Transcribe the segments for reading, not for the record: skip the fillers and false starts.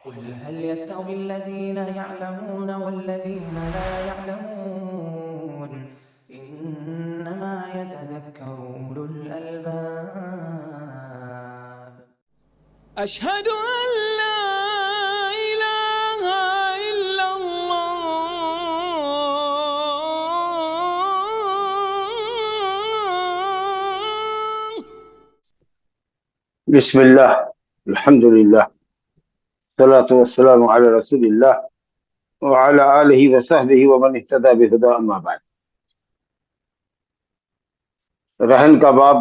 قل هل يستوي الذين يعلمون والذين لا يعلمون إنما يتذكر أولو الألباب. أشهد أن لا إله إلا الله. بسم الله الحمد لله الصلاة والسلام على رسول الله وعلى آله وصحبه ومن اهتدى بهداه أما بعد. رہن کا باب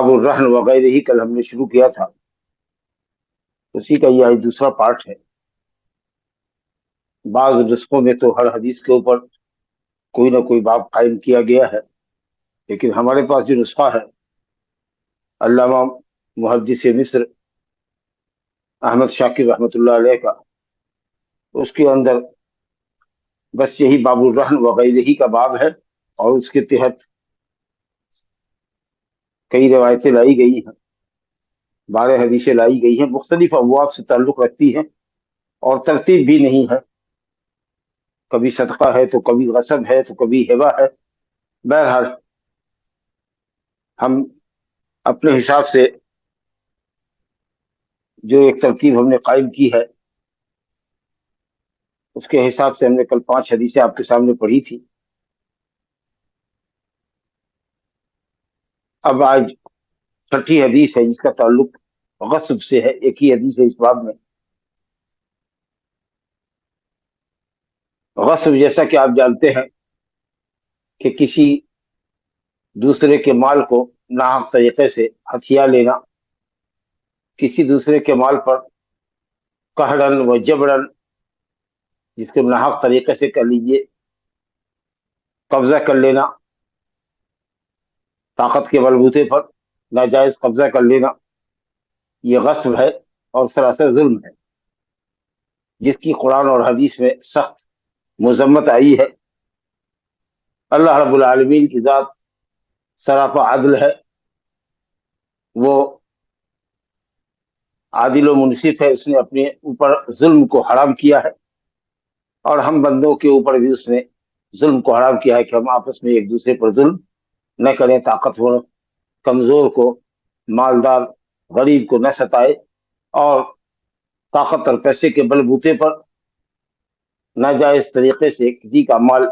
الرہن وغیرہ ہی کل ہم نے شروع کیا تھا، اسی کا یہ آج دوسرا پارٹ ہے۔ بعض نسخوں میں تو ہر حدیث کے اوپر کوئی نہ کوئی باب قائم کیا گیا ہے، لیکن ہمارے پاس جو نسخہ ہے علامہ محدث مصر احمد شاکر رحمۃ اللہ علیہ کا، اس کے اندر بس یہی باب الرہن وغیرہ ہی کا باب ہے، اور اس کے تحت کئی روایتیں لائی گئی ہیں، 12 حدیثیں لائی گئی ہیں، مختلف ابواب سے تعلق رکھتی ہیں اور ترتیب بھی نہیں ہے، کبھی صدقہ ہے تو کبھی غصب ہے تو کبھی ہبہ ہے۔ بہرحال ہم اپنے حساب سے جو ایک ترتیب ہم نے قائم کی ہے اس کے حساب سے ہم نے کل 5 حدیثیں آپ کے سامنے پڑھی تھی۔ اب آج 6ٹھی حدیث ہے جس کا تعلق غصب سے ہے، ایک ہی حدیث ہے اس باب میں۔ غصب جیسا کہ آپ جانتے ہیں کہ کسی دوسرے کے مال کو ناحق طریقے سے ہتھیا لینا، کسی دوسرے کے مال پر قہرن و جبرن، جس کو ناحق طریقے سے کر لیجیے قبضہ کر لینا، طاقت کے بلبوتے پر ناجائز قبضہ کر لینا، یہ غصب ہے اور سراسر ظلم ہے، جس کی قرآن اور حدیث میں سخت مذمت آئی ہے۔ اللہ رب العالمین کی ذات سراپا عدل ہے، وہ عادل و منصف ہے، اس نے اپنے اوپر ظلم کو حرام کیا ہے، اور ہم بندوں کے اوپر بھی اس نے ظلم کو حرام کیا ہے کہ ہم آپس میں ایک دوسرے پر ظلم نہ کریں، طاقتور کمزور کو، مالدار غریب کو نہ ستائے، اور طاقت اور پیسے کے بل بوتے پر ناجائز طریقے سے کسی کا مال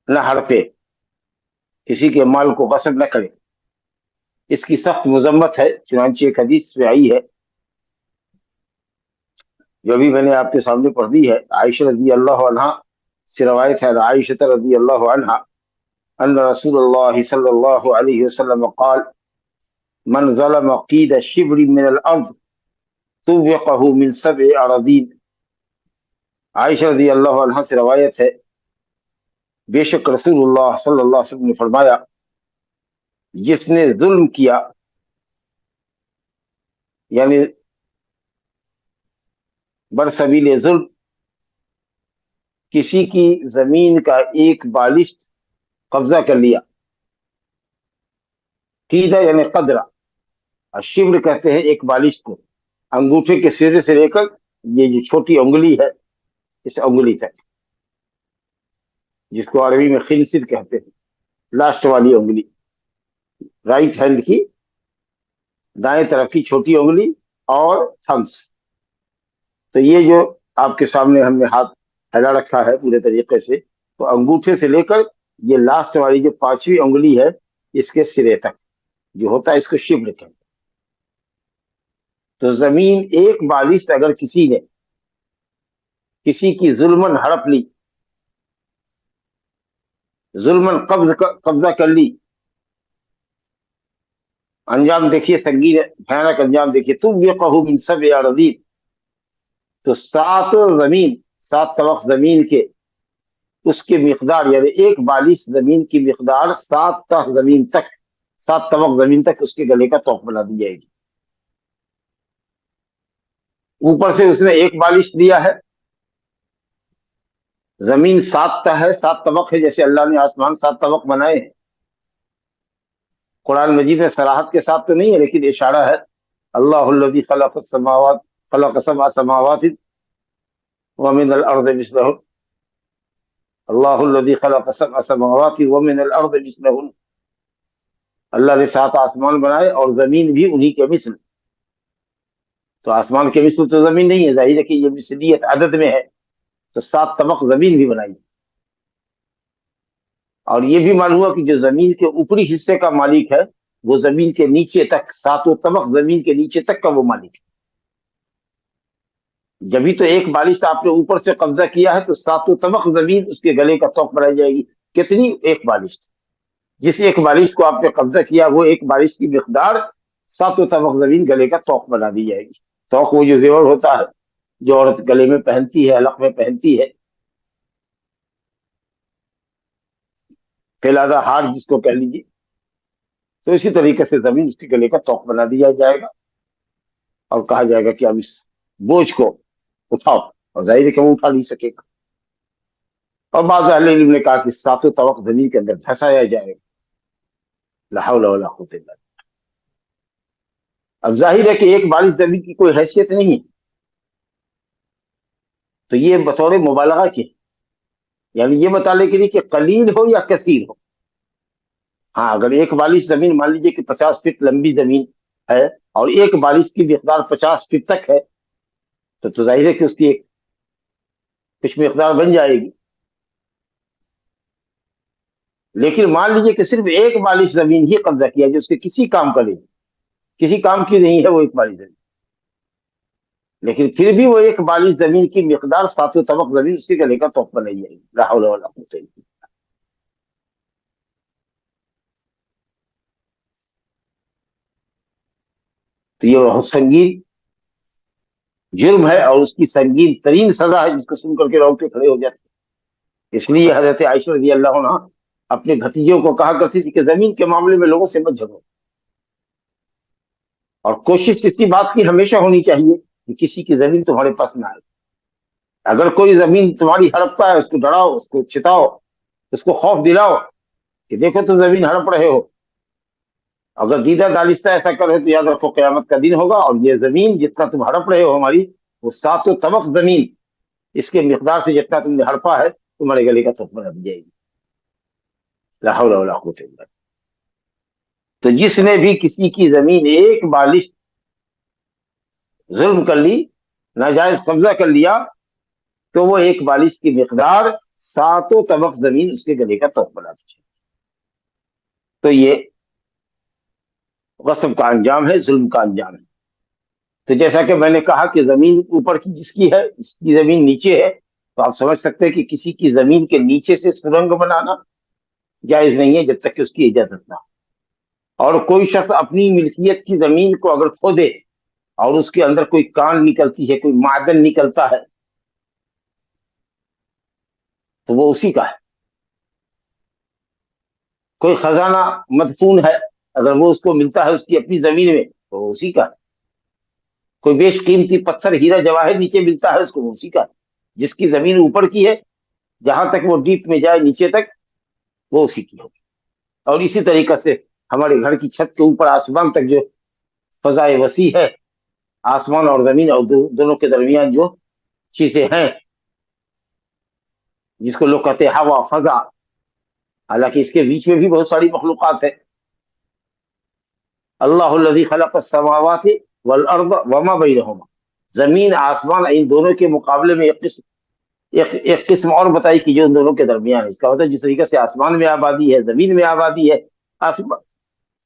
نہ ہڑپے، کسی کے مال کو غصب نہ کرے، اس کی سخت مذمت ہے۔ چنانچہ ایک حدیث میں آئی ہے جو ابھی میں نے آپ کے سامنے پڑھ دی ہے، عائشہ رضی اللہ عنہا سے روایت ہے، عائشہ رضی اللہ عنہا ان رسول اللہ صلی اللہ علیہ وسلم قال من ظلم قید شبر من الارض طوقه من 7 اراضین۔ عائشہ رضی اللہ عنہا سے روایت ہے، بے شک رسول اللہ صلی اللہ علیہ وسلم نے فرمایا، جس نے ظلم کیا، یعنی برسبیل ظلم کسی کی زمین کا ایک بالشت قبضہ کر لیا، قیدہ یعنی قدرہ، الشبر کہتے ہیں ایک بالشت کو، انگوٹھے کے سرے سے لے کر یہ جو چھوٹی انگلی ہے اس انگلی تک، جس کو عربی میں خنصر کہتے ہیں، لاسٹ والی انگلی، رائٹ ہینڈ کی دائیں طرف کی چھوٹی انگلی اور تھمس۔ تو یہ جو آپ کے سامنے ہم نے ہاتھ پھیلا رکھا ہے پورے طریقے سے، تو انگوٹھے سے لے کر یہ لاسٹ والی جو 5ویں انگلی ہے اس کے سرے تک جو ہوتا ہے اس کو شبر کہتے ہیں۔ تو زمین ایک بالشت اگر کسی نے کسی کی ظلمن ہڑپ لی، ظلمن قبضہ کر لی، انجام دیکھیے، سنگین بھیانک انجام دیکھیے، طوقه من 7 اراضین، تو 7 زمین، 7 طبق زمین کے اس کے مقدار، یعنی ایک بالش زمین کی مقدار 7 تہ زمین تک، 7 طبق زمین تک اس کے گلے کا طوق بنا دی جائے گی۔ اوپر سے اس نے ایک بالش دیا ہے، زمین 7 تہ ہے، 7 طبق ہے، جیسے اللہ نے آسمان 7 طبق بنائے ہیں۔ قرآن مجید میں صراحت کے ساتھ تو نہیں ہے لیکن اشارہ ہے، اللہ الذی خلق السماوات خلق سبع سماوات ومن الارض مثلہن اللہ الذی خلق سبع سماوات ومن الارض مثلہن، اللہ نے 7 آسمان بنائے اور زمین بھی انہی کے مثل. تو آسمان کے مثل تو زمین نہیں ہے، ظاہر ہے کہ یہ مثلیت عدد میں ہے، تو 7 طبق زمین بھی بنائی. اور یہ بھی معلوم ہوا کہ جو زمین کے اوپری حصے کا مالک ہے وہ زمین کے نیچے تک 7 طبق زمین کے نیچے تک کا وہ مالک ہے. جبھی تو ایک بالش آپ نے اوپر سے قبضہ کیا ہے تو 7 طبق زمین اس کے گلے کا طوق بنائی جائے گی. کتنی؟ ایک بالش. جس ایک بالش کو آپ نے قبضہ کیا وہ ایک بالش کی مقدار 7 طبق زمین گلے کا طوق بنا دی جائے گی. طوق وہ جو زیور ہوتا ہے جو عورت گلے میں پہنتی ہے، حلق میں پہنتی ہے، فیلادہ ہار جس کو کہہ لیجیے، تو اسی طریقے سے زمین اس کے گلے کا طوق بنا دیا جائے گا اور کہا جائے گا کہ اب اس بوجھ کو اٹھاؤ، اور ظاہر ہے کہ وہ اٹھا نہیں سکے گا. اور بعض اہل علم نے کہا کہ 7 طبق زمین کے اندر دھسایا جائے گا. لا حول ولا قوت الا باللہ. اب ظاہر ہے کہ ایک بالش زمین کی کوئی حیثیت نہیں ہے، تو یہ بطور مبالغہ کی، یعنی یہ بتانے کے لیے کہ قلیل ہو یا کثیر ہو. ہاں اگر ایک بالش زمین مان لیجیے کہ 50 فٹ لمبی زمین ہے اور ایک بالش کی مقدار 50 فٹ تک ہے تو ظاہر ہے کہ اس کی ایک کچھ مقدار بن جائے گی. لیکن مان لیجیے کہ صرف ایک بالش زمین ہی قبضہ کیا جس کے کسی کام کا نہیں، کسی کام کی نہیں ہے وہ ایک بالش زمین، لیکن پھر بھی وہ ایک بالش زمین کی مقدار 7 طبق زمین اس کے گلے کا طوق بنائی جائے گی. لا حول ولا قوت الا باللہ. تو یہ بہت سنگین جرم ہے اور اس کی سنگین ترین سزا ہے جس کو سن کر کے روٹے کھڑے ہو جاتے ہیں. اس لیے حضرت عائشہ رضی اللہ عنہ اپنے بھتیجوں کو کہا کرتی تھی کہ زمین کے معاملے میں لوگوں سے مت جھگڑو، اور کوشش اسی بات کی ہمیشہ ہونی چاہیے کہ کسی کی زمین تمہارے پاس نہ آئے. اگر کوئی زمین تمہاری ہڑپتا ہے اس کو ڈراؤ، اس کو چھتاؤ، اس کو خوف دلاؤ کہ دیکھو تم زمین ہڑپ رہے ہو. اگر دیدہ دانستہ ایسا کرے تو یاد رکھو قیامت کا دن ہوگا اور یہ زمین جتنا تم ہڑپ رہے ہو ہماری، وہ 7 طبق زمین اس کے مقدار سے جتنا تم نے ہڑپا ہے تمہارے گلے کا طوق بنا دی جائے گی. لا حول ولا قوت الا باللہ. تو جس نے بھی کسی کی زمین ایک بالش ظلم کر لی، ناجائز قبضہ کر لیا، تو وہ ایک بالش کی مقدار 7 طبق زمین اس کے گلے کا طوق بنا دی جائے گی. تو یہ غصب کا انجام ہے، ظلم کا انجام ہے. تو جیسا کہ میں نے کہا کہ زمین اوپر کی جس کی ہے اس کی زمین نیچے ہے، تو آپ سمجھ سکتے ہیں کہ کسی کی زمین کے نیچے سے سرنگ بنانا جائز نہیں ہے جب تک کہ اس کی اجازت نہ ہو. اور کوئی شخص اپنی ملکیت کی زمین کو اگر کھودے اور اس کے اندر کوئی کان نکلتی ہے، کوئی معدن نکلتا ہے، تو وہ اسی کا ہے. کوئی خزانہ مدفون ہے، اگر وہ اس کو ملتا ہے اس کی اپنی زمین میں تو وہ اسی کا ہے. کوئی بیش قیمتی پتھر ہیرا جواہر نیچے ملتا ہے اس کو، وہ اسی کا ہے. جس کی زمین اوپر کی ہے جہاں تک وہ ڈیپ میں جائے نیچے تک وہ اسی کی ہوگی. اور اسی طریقے سے ہمارے گھر کی چھت کے اوپر آسمان تک جو فضائے وسیع ہے، آسمان اور زمین اور دونوں کے درمیان جو چیزیں ہیں جس کو لوگ کہتے ہیں ہوا فضا، حالانکہ اس کے بیچ میں بھی بہت ساری مخلوقات ہیں. اللہ الذی خلق السماوات والارض وما بینہما، زمین آسمان ان دونوں کے مقابلے میں ایک قسم اور بتائی کہ جو ان دونوں کے درمیان ہے. اس کا مطلب جس طریقے سے آسمان میں آبادی ہے، زمین میں آبادی ہے،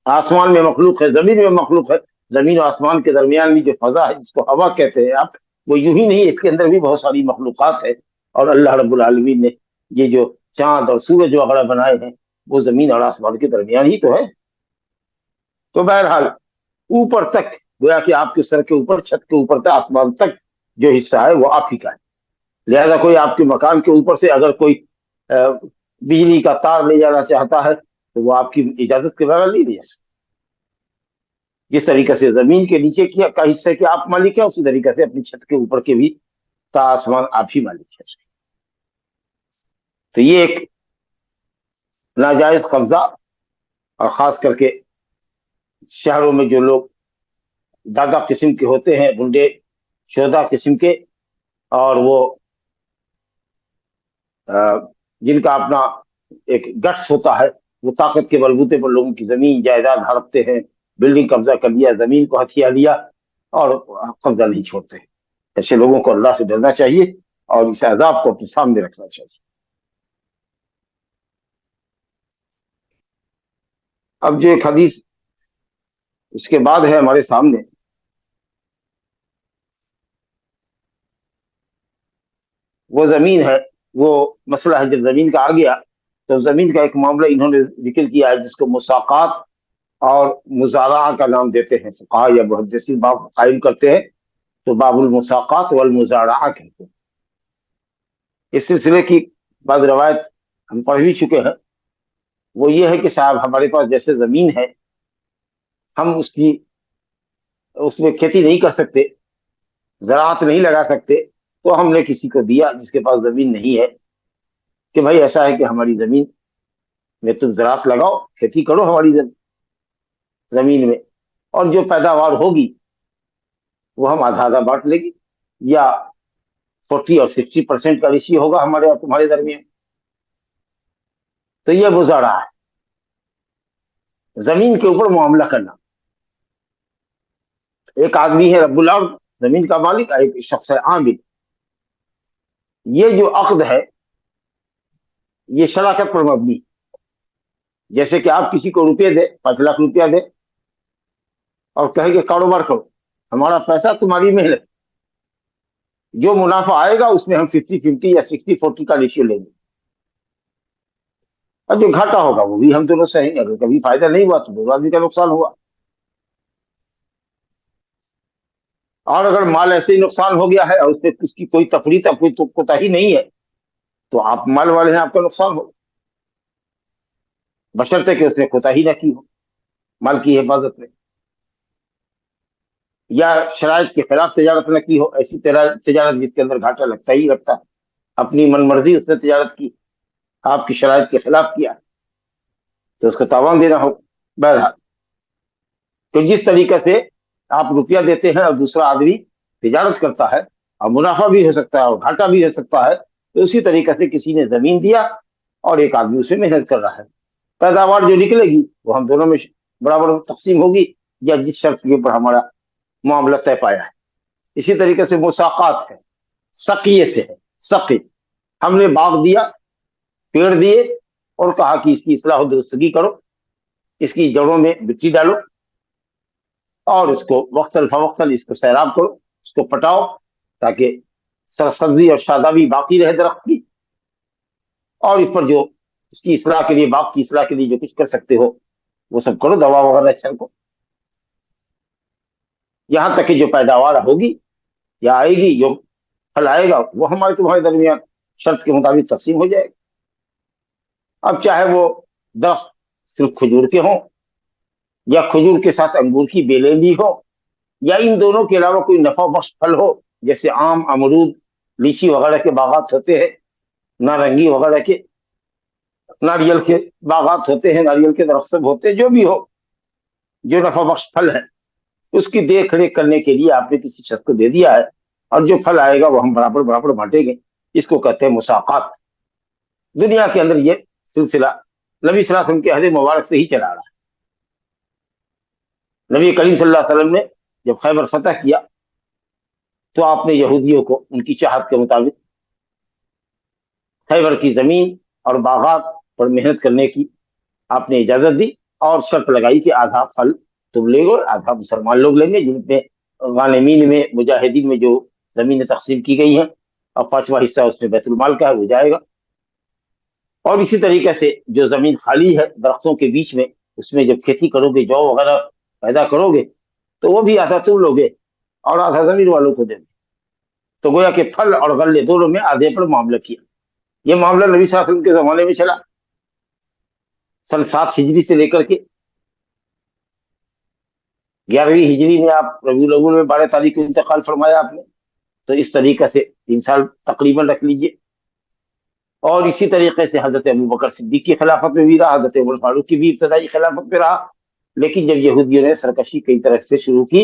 آسمان میں مخلوق ہے، زمین میں مخلوق ہے، زمین و آسمان کے درمیان بھی جو فضا ہے جس کو ہوا کہتے ہیں آپ، وہ یوں ہی نہیں، اس کے اندر بھی بہت ساری مخلوقات ہے. اور اللہ رب العالمین نے یہ جو چاند اور سورج وغیرہ بنائے ہیں وہ زمین اور آسمان کے درمیان ہی تو ہے. تو بہرحال اوپر تک گویا کہ آپ کے سر کے اوپر، چھت کے اوپر تک، آسمان تک جو حصہ ہے وہ آپ ہی کا ہے. لہذا کوئی آپ کے مکان کے اوپر سے اگر کوئی بجلی کا تار لے جانا چاہتا ہے تو وہ آپ کی اجازت کے بغیر نہیں لے جا سکتا. جس طریقے سے زمین کے نیچے کا حصہ کہ آپ مالک ہیں، اسی طریقے سے اپنی چھت کے اوپر کے بھی تا آسمان آپ ہی مالک ہے. تو یہ ایک ناجائز قبضہ، اور خاص کر کے شہروں میں جو لوگ دادا قسم کے ہوتے ہیں، گنڈے شودا قسم کے، اور وہ جن کا اپنا ایک گٹس ہوتا ہے، وہ طاقت کے بلبوتے پر لوگوں کی زمین جائیداد ہڑپتے ہیں، بلڈنگ قبضہ کر لیا، زمین کو ہتھیا لیا اور قبضہ نہیں چھوڑتے۔ ایسے لوگوں کو اللہ سے ڈرنا چاہیے اور اس عذاب کو اپنے سامنے رکھنا چاہیے۔ اب جو ایک حدیث اس کے بعد ہے ہمارے سامنے، وہ زمین ہے، وہ مسئلہ ہے۔ جب زمین کا آ گیا تو زمین کا ایک معاملہ انہوں نے ذکر کیا ہے جس کو مساقات اور مزارعہ کا نام دیتے ہیں فقہا یا محدثین باب قائم کرتے ہیں، تو باب المساقات والمزارعہ کہتے ہیں۔ اس سلسلے کی بعض روایت ہم پڑھ بھی چکے ہیں، وہ یہ ہے کہ صاحب ہمارے پاس جیسے زمین ہے، ہم اس میں کھیتی نہیں کر سکتے، زراعت نہیں لگا سکتے، تو ہم نے کسی کو دیا جس کے پاس زمین نہیں ہے کہ بھائی ایسا ہے کہ ہماری زمین میں تم زراعت لگاؤ، کھیتی کرو ہماری زمین میں، اور جو پیداوار ہوگی وہ ہم آدھا آدھا بانٹ لیں گے، یا 40 اور 60% کا ریشیو ہوگا ہمارے اور تمہارے درمیان۔ تو یہ مزارعہ ہے، زمین کے اوپر معاملہ کرنا۔ ایک آدمی ہے رب الارض، زمین کا مالک، ایک شخص ہے عامل۔ یہ جو عقد ہے یہ شراکت پر مبنی، جیسے کہ آپ کسی کو روپے دے، 5 لاکھ روپیہ دے اور کہیں کہ کاروبار کرو، ہمارا پیسہ تمہاری محنت، جو منافع آئے گا اس میں ہم 50-50 یا 60-40 کا ریشیو لیں گے، اور جو گھاٹا ہوگا وہ بھی ہم دونوں سہیں گے۔ اگر کبھی فائدہ نہیں ہوا تو دونوں آدمی کا نقصان ہوا، اور اگر مال ایسے ہی نقصان ہو گیا ہے اور اس پہ اس کی کوئی تفریط یا کوئی کوتاہی نہیں ہے تو آپ مال والے ہیں، آپ کا نقصان ہو، بشرطے کہ اس نے کوتاہی نہ کی ہو مال کی حفاظت میں، یا شرائط کے خلاف تجارت نہ کی ہو۔ ایسی تجارت جس کے اندر گھاٹا لگتا ہی لگتا ہے، اپنی من مرضی اس نے تجارت کی، آپ کی شرائط کے خلاف کیا تو اس کو تاوان دینا ہو۔ بہرحال تو جس طریقے سے آپ روپیہ دیتے ہیں اور دوسرا آدمی تجارت کرتا ہے، اور منافع بھی ہو سکتا ہے اور گھاٹا بھی ہو سکتا ہے، تو اسی طریقے سے کسی نے زمین دیا اور ایک آدمی اس میں محنت کر رہا ہے، پیداوار جو نکلے گی وہ ہم دونوں میں برابر تقسیم ہوگی، یا جس شرط کے اوپر ہمارا معاملہ طے پایا ہے۔ اسی طریقے سے مساقات ہے، سقیے سے ہے۔ سقی، ہم نے باغ دیا، پیڑ دیے اور کہا کہ اس کی اصلاح و درستگی کرو، اس کی جڑوں میں مٹی ڈالو اور اس کو وقتاً فوقتاً اس کو سیراب کرو، اس کو پٹاؤ تاکہ سرسبزی اور شادابی باقی رہے درخت کی، اور اس پر جو اس کی اصلاح کے لیے، باغ کی اصلاح کے لیے جو کچھ کر سکتے ہو وہ سب کرو، دوا وغیرہ چھڑکو، یہاں تک کہ جو پیداوار ہوگی یا آئے گی، جو پھل آئے گا وہ ہمارے تمہارے درمیان شرط کے مطابق تقسیم ہو جائے گا۔ اب چاہے وہ درخت صرف کھجور کے ہوں یا کھجور کے ساتھ انگور کی بیلیں بھی ہو، یا ان دونوں کے علاوہ کوئی نفع بخش پھل ہو، جیسے آم، امرود، لیچی وغیرہ کے باغات ہوتے ہیں، نارنگی وغیرہ کے، ناریل کے باغات ہوتے ہیں، ناریل کے درخت سب ہوتے ہیں، جو بھی ہو جو نفع بخش پھل ہے، اس کی دیکھ ریکھ کرنے کے لیے آپ نے کسی شخص کو دے دیا ہے، اور جو پھل آئے گا وہ ہم برابر برابر بانٹیں گے۔ اس کو کہتے ہیں مساقات۔ دنیا کے اندر یہ سلسلہ نبی صلی اللہ علیہ وسلم کے عہد مبارک سے ہی چلا رہا ہے۔ نبی کریم صلی اللہ علیہ وسلم نے جب خیبر فتح کیا تو آپ نے یہودیوں کو ان کی چاہت کے مطابق خیبر کی زمین اور باغات پر محنت کرنے کی آپ نے اجازت دی، اور شرط لگائی کہ آدھا پھل تم لے گو، آدھا مسلمان لوگ لیں گے، جن میں غانمین میں، مجاہدین میں جو زمینیں تقسیم کی گئی ہیں، اور 5واں حصہ اس میں بیت المال کا ہے، وہ جائے گا۔ اور اسی طریقے سے جو زمین خالی ہے درختوں کے بیچ میں، اس میں جب کھیتی کرو گے، جو وغیرہ پیدا کرو گے، تو وہ بھی آدھا تم لوگے اور آدھا زمین والوں کو دیں گے۔ تو گویا کہ پھل اور غلے دونوں میں آدھے پر معاملہ کیا۔ یہ معاملہ نبی صلی اللہ علیہ وسلم کے زمانے میں چلا، سن 7 ہجری سے لے کر کے 11ویں ہجری میں آپ ربیع الاول میں 12 تاریخ کو انتقال فرمایا آپ نے، تو اس طریقے سے 3 سال تقریباً رکھ لیجئے۔ اور اسی طریقے سے حضرت ابوبکر صدیق کی خلافت میں بھی رہا، حضرت عمر فاروق کی بھی ابتدائی خلافت میں رہا، لیکن جب یہودیوں نے سرکشی کئی طرف سے شروع کی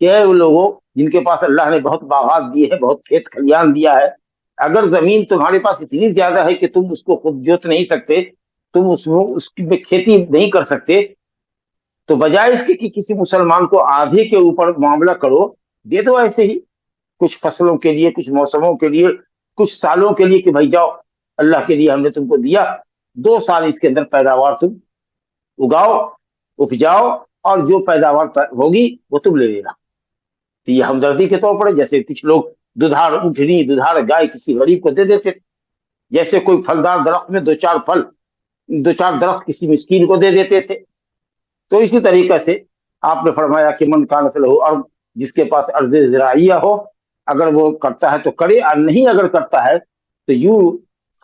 کہ اے وہ لوگوں جن کے پاس اللہ نے بہت باغات دیے ہیں، بہت کھیت کھلیان دیا ہے، اگر زمین تمہارے پاس اتنی زیادہ ہے کہ تم اس کو خود جوت نہیں سکتے، تم اس میں کھیتی نہیں کر سکتے، تو بجائے اس کے کہ کسی مسلمان کو آدھے کے اوپر معاملہ کرو، دے دو ایسے ہی کچھ فصلوں کے لیے، کچھ موسموں کے لیے، کچھ سالوں کے لیے، کہ بھائی جاؤ اللہ کے لیے ہم نے تم کو دیا، 2 سال اس کے اندر پیداوار تم اگاؤ، اپجاؤ، اور جو پیداوار ہوگی وہ تم لے لینا۔ تو یہ ہمدردی کے طور پر، جیسے کچھ لوگ دودھار اونٹنی، دودھار گائے کسی غریب کو دے دیتے تھے، جیسے کوئی پھلدار درخت میں 2 4 درخت کسی مسکین کو دے دیتے تھے، تو اسی طریقے سے آپ نے فرمایا کہ من کانت لہ ارض، جس کے پاس ارض زراعیہ ہو، اگر وہ کرتا ہے تو کرے، اور نہیں اگر کرتا ہے تو یوں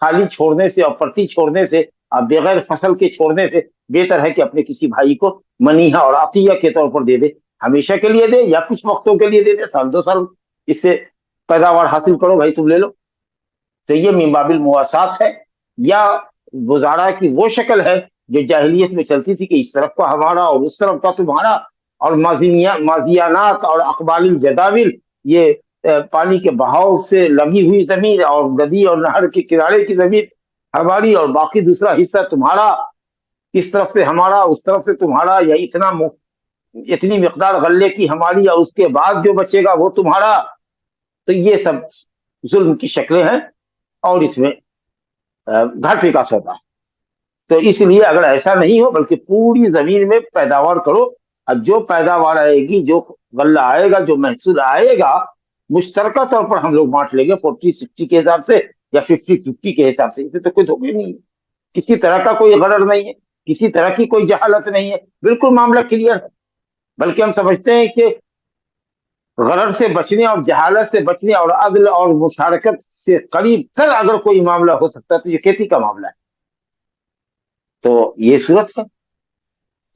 خالی چھوڑنے سے اور پرتی چھوڑنے سے اور بغیر فصل کے چھوڑنے سے بہتر ہے کہ اپنے کسی بھائی کو منیحہ اور عطیہ کے طور پر دے دے، ہمیشہ کے لیے دے یا کچھ وقتوں کے لیے دے دے، 1-2 سال اس سے پیداوار حاصل کرو بھائی، تم لے لو۔ تو یہ من باب المواسات ہے، یا گزارا کی وہ شکل ہے جو جاہلیت میں چلتی تھی کہ اس طرف کا ہمارا اور اس طرف کا تمہارا، اور مازیانات اور اقبال الجداول، یہ پانی کے بہاؤ سے لگی ہوئی زمین اور ندی اور نہر کے کنارے کی زمین ہماری اور باقی دوسرا حصہ تمہارا، اس طرف سے ہمارا اس طرف سے تمہارا، یا اتنی مقدار غلے کی ہماری، یا اس کے بعد جو بچے گا وہ تمہارا۔ تو یہ سب ظلم کی شکلیں ہیں، اور اس میں گھاٹے کا سودا ہے۔ تو اس لیے اگر ایسا نہیں ہو بلکہ پوری زمین میں پیداوار کرو، اور جو پیداوار آئے گی، جو غلہ آئے گا، جو محصول آئے گا، مشترکہ طور پر ہم لوگ بانٹ لیں گے 40-60 کے حساب سے یا 50-50 کے حساب سے۔ اس میں تو کوئی دھوکے نہیں ہے، کسی طرح کا کوئی غرض نہیں ہے، کسی طرح کی کوئی جہالت نہیں ہے، بالکل معاملہ کلیئر ہے۔ بلکہ ہم سمجھتے ہیں کہ غرض سے بچنے اور جہالت سے بچنے اور عدل اور مشارکت سے قریب تر اگر کوئی معاملہ ہو سکتا ہے تو یہ کھیتی کا معاملہ ہے۔ تو یہ صورت ہے۔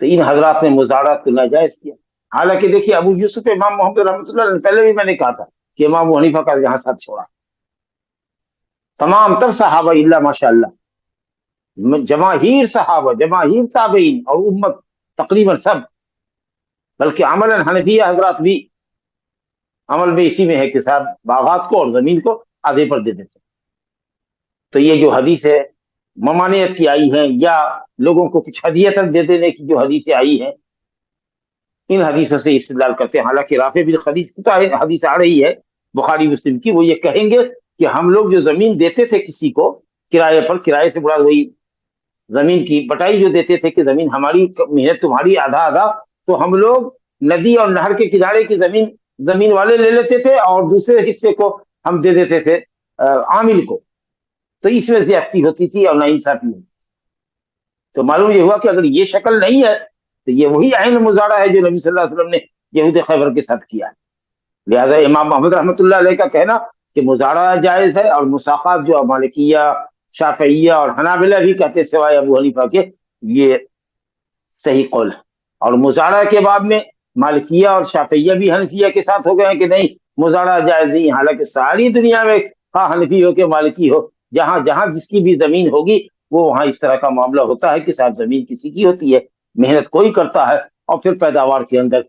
تو ان حضرات نے مزارات کو ناجائز کیا، حالانکہ دیکھیے ابو یوسف امام محمد رحمۃ اللہ علیہ، پہلے بھی میں نے کہا تھا کہ امام ابو حنیفہ کا یہاں ساتھ چھوڑا، تمام تر صحابہ الا ماشاء اللہ، جماہیر صحابہ، جماہیر تابعین اور امت تقریباً سب، بلکہ عمل حنفیہ حضرات بھی عمل میں اسی میں ہے کہ صاحب باغات کو اور زمین کو آدھے پر دے دیتے۔ تو یہ جو حدیث ہے ممانعت کی آئی ہیں، یا لوگوں کو کچھ ہدیتاً دے دینے کی جو حدیثیں آئی ہیں، ان حدیثوں سے استدلال کرتے ہیں۔ حالانکہ رافع بن خدیج حدیث آ رہی ہے بخاری مسلم کی، وہ یہ کہیں گے کہ ہم لوگ جو زمین دیتے تھے کسی کو کرائے پر، کرائے سے مراد وہی زمین کی بٹائی جو دیتے تھے کہ زمین ہماری، محنت تمہاری، آدھا آدھا، تو ہم لوگ ندی اور نہر کے کنارے کی زمین والے لے لیتے تھے، اور دوسرے حصے کو ہم دے دیتے تھے عامل کو۔ تو اس میں زیادتی ہوتی تھی اور ناانصافی ہوتی تھی۔ تو معلوم یہ ہوا کہ اگر یہ شکل نہیں ہے تو یہ وہی عین مزارع ہے جو نبی صلی اللہ علیہ وسلم نے یہود خیبر کے ساتھ کیا ہے۔ لہذا امام محمد رحمۃ اللہ علیہ کا کہنا کہ مزارع جائز ہے، اور مساقات جو مالکیہ، شافعیہ اور حنابلہ بھی کہتے سوائے ابو حنیفہ کے، یہ صحیح قول ہے۔ اور مزارع کے بعد میں مالکیہ اور شافعیہ بھی حنفیہ کے ساتھ ہو گئے ہیں کہ نہیں مزارع جائز نہیں، حالانکہ ساری دنیا میں خواہ حنفی ہو کہ مالکی ہو، جہاں جہاں جس کی بھی زمین ہوگی وہ وہاں اس طرح کا معاملہ ہوتا ہے کہ صاحب زمین کسی کی ہوتی ہے، محنت کوئی کرتا ہے، اور پھر پیداوار کے اندر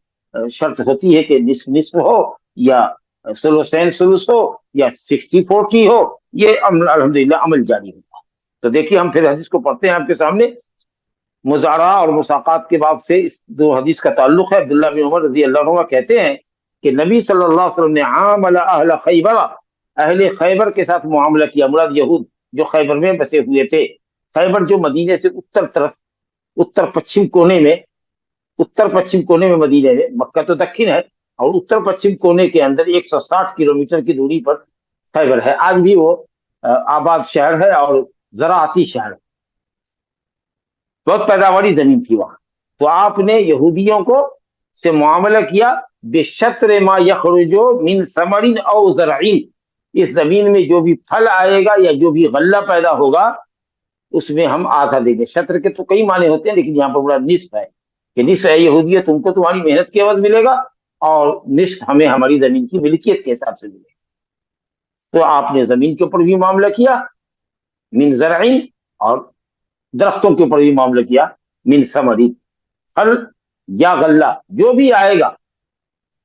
شرط ہوتی ہے کہ نصف نصف ہو، یا سلوسین سلوس ہو، یا 60-40 ہو، یہ الحمدللہ عمل جاری ہوتا ہے۔ تو دیکھیے ہم پھر حدیث کو پڑھتے ہیں آپ کے سامنے۔ مزارع اور مساقات کے باب سے اس دو حدیث کا تعلق ہے۔ عبداللہ بن عمر رضی اللہ عنہ کہتے ہیں کہ نبی صلی اللہ علیہ وسلم نے عامل اہل خیبر، اہل خیبر کے ساتھ معاملہ کیا، مراد یہود جو خیبر میں بسے ہوئے تھے۔ خیبر جو مدینے سے اتر پچھم کونے میں مدینے میں، مکہ تو دکھن ہے، اور اتر پچھم کونے کے اندر 160 کلومیٹر کی دوری پر خیبر ہے۔ آج بھی وہ آباد شہر ہے اور زراعتی شہر ہے، بہت پیداواری زمین تھی وہاں۔ تو آپ نے یہودیوں کو سے معاملہ کیا بشطر ما یخرج من ثمر او زرع، اس زمین میں جو بھی پھل آئے گا یا جو بھی غلہ پیدا ہوگا اس میں ہم آدھا دیں گے۔ شطر کے تو کئی معنی ہوتے ہیں، لیکن یہاں پر بڑا نصف ہے کہ نصف ہے یہودیت، تم کو تمہاری محنت کے عوض ملے گا، اور نصف ہمیں ہماری زمین کی ملکیت کے حساب سے ملے گا۔ تو آپ نے زمین کے اوپر بھی معاملہ کیا من زرع، اور درختوں کے اوپر بھی معاملہ کیا من ثمر، پھل یا غلہ جو بھی آئے گا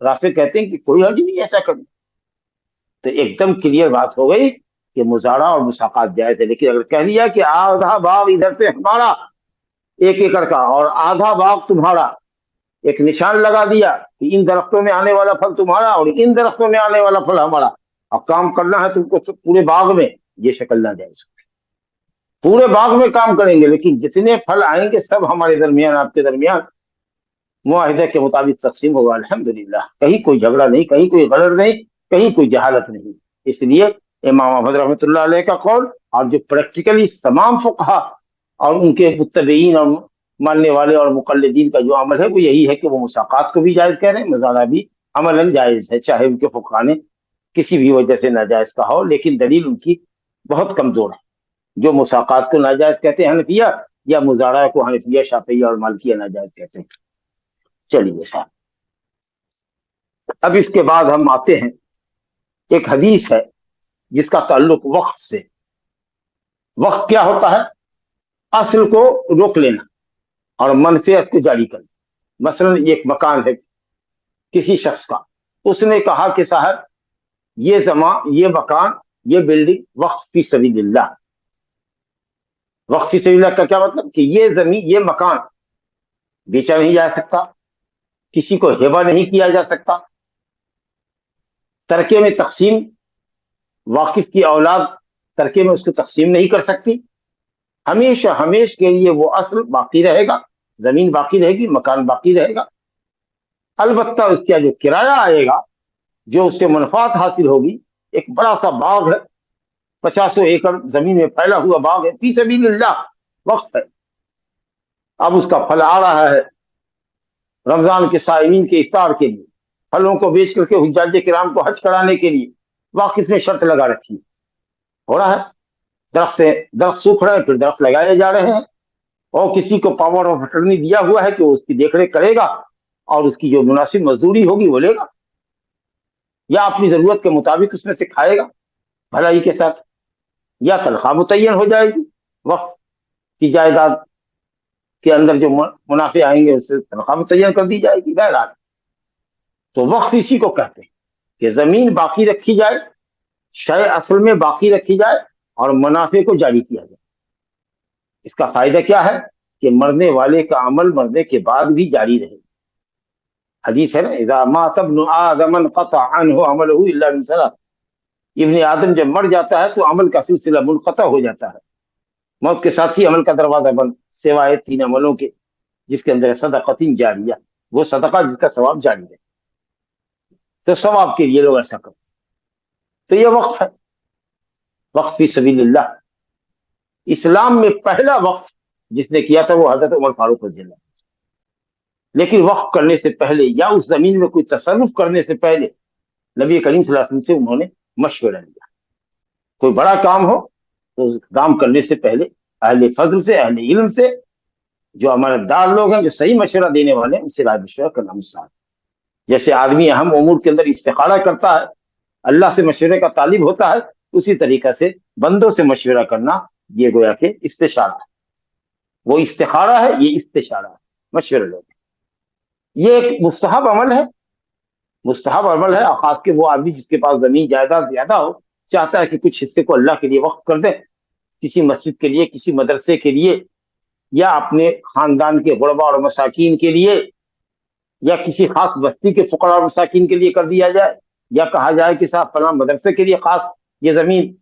رافع کہتے ہیں کہ کوئی حرج نہیں ایسا کرنا. تو ایک دم کلیئر بات ہو گئی کہ مزارع اور مساقات جائز ہے. لیکن اگر کہہ دیا کہ آدھا باغ ادھر سے ہمارا 1 ایکڑ کا اور آدھا باغ تمہارا، ایک نشان لگا دیا کہ ان درختوں میں آنے والا پھل تمہارا اور ان درختوں میں آنے والا پھل ہمارا، اب کام کرنا ہے تم کو پورے باغ میں، یہ شکل نہ جائز. پورے باغ میں کام کریں گے لیکن جتنے پھل آئیں گے سب ہمارے درمیان آپ کے درمیان معاہدے کے مطابق تقسیم ہوگا. الحمدللہ کہیں کوئی جھگڑا نہیں، کہیں کوئی غرض نہیں، کہیں کوئی جہالت نہیں. اس لیے امام احمد رحمۃ اللہ علیہ کا قول اور جو پریکٹیکلی تمام فقہا اور ان کے متبعین اور ماننے والے اور مقلدین کا جو عمل ہے وہ یہی ہے کہ وہ مساقات کو بھی جائز کہہ رہے ہیں، مزارع بھی عملاً جائز ہے، چاہے ان کے فقہا نے کسی بھی وجہ سے ناجائز کہا ہو. لیکن دلیل ان کی بہت کمزور ہے. جو مساقات کو ناجائز کہتے ہیں حنفیہ، یا مزارع کو حنفیہ، شافعیہ اور مالکیہ ناجائز کہتے ہیں. چلیے صاحب، اب اس کے بعد ہم آتے ہیں، ایک حدیث ہے جس کا تعلق وقت سے. وقت کیا ہوتا ہے؟ اصل کو روک لینا اور منفعت کو جاری کرنا. مثلا ایک مکان ہے کسی شخص کا، اس نے کہا کہ صاحب یہ زمان، یہ مکان، یہ بلڈنگ وقف فی سبیل اللہ. وقف فی سبیل اللہ کا کیا مطلب؟ کہ یہ زمین، یہ مکان بیچا نہیں جا سکتا، کسی کو ہبہ نہیں کیا جا سکتا، ترکے میں تقسیم، واقف کی اولاد ترکے میں اس کو تقسیم نہیں کر سکتی. ہمیشہ ہمیشہ کے لیے وہ اصل باقی رہے گا، زمین باقی رہے گی، مکان باقی رہے گا. البتہ اس کا جو کرایہ آئے گا، جو اس سے منفعت حاصل ہوگی، ایک بڑا سا باغ ہے، 50 ایکڑ زمین میں پھیلا ہوا باغ ہے، فی سبیل اللہ وقف ہے. اب اس کا پھل آ رہا ہے رمضان کے صائمین کے افطار کے لیے، پھلوں کو بیچ کر کے حجاج کرام کو حج کرانے کے لیے واقف میں شرط لگا رکھی ہو رہا ہے. درخت سوکھ رہے ہیں، پھر درخت لگائے جا رہے ہیں، اور کسی کو پاور آف اٹرنی دیا ہوا ہے کہ وہ اس کی دیکھ ریکھ کرے گا اور اس کی جو مناسب مزدوری ہوگی وہ لے گا، یا اپنی ضرورت کے مطابق اس میں سے کھائے گا بھلائی کے ساتھ، یا تنخواہ متعین ہو جائے گی. وقف کی جائیداد کے اندر جو منافع آئیں گے اس سے تنخواہ متعین کر دی جائے گی. غیر تو وقف اسی کو کہتے ہیں کہ زمین باقی رکھی جائے، شے اصل میں باقی رکھی جائے اور منافع کو جاری کیا جائے. اس کا فائدہ کیا ہے؟ کہ مرنے والے کا عمل مرنے کے بعد بھی جاری رہے. حدیث ہے نا، اذا مات ابن آدم انقطع عنہ عملہ الا من ثلاث. ابن آدم جب مر جاتا ہے تو عمل کا سلسلہ منقطع ہو جاتا ہے، موت کے ساتھ ہی عمل کا دروازہ بند، سوائے 3 عملوں کے، جس کے اندر صدقۃ جاریہ، وہ صدقہ جس کا ثواب جاری ہے. تو ثواب کے لیے لوگ ایسا کرتے. تو یہ وقف ہے، وقف فی سبیل اللہ. اسلام میں پہلا وقف جس نے کیا تھا وہ حضرت عمر فاروق رضی اللہ عنہ. لیکن وقف کرنے سے پہلے یا اس زمین میں کوئی تصرف کرنے سے پہلے نبی کریم صلی اللہ علیہ وسلم سے انہوں نے مشورہ لیا. کوئی بڑا کام ہو تو کام کرنے سے پہلے اہل فضل سے، اہل علم سے، جو امانتدار لوگ ہیں، جو صحیح مشورہ دینے والے ہیں، ان سے رائے مشورہ کرنا مستحب. جیسے آدمی اہم امور کے اندر استخارہ کرتا ہے، اللہ سے مشورے کا طالب ہوتا ہے، اسی طریقے سے بندوں سے مشورہ کرنا یہ گویا کہ استشارہ ہے. وہ استخارہ ہے، یہ استشارہ ہے، مشورہ لوگ. یہ ایک مستحب عمل ہے، مستحب عمل ہے. خاص کے وہ آدمی جس کے پاس زمین جائیداد زیادہ ہو، چاہتا ہے کہ کچھ حصے کو اللہ کے لیے وقف کر دے، کسی مسجد کے لیے، کسی مدرسے کے لیے، یا اپنے خاندان کے غربا اور مساکین کے لیے، یا کسی خاص بستی کے فقراء اور مساکین کے لیے کر دیا جائے، یا کہا جائے کہ صاحب فلاں مدرسے کے لیے خاص یہ زمین،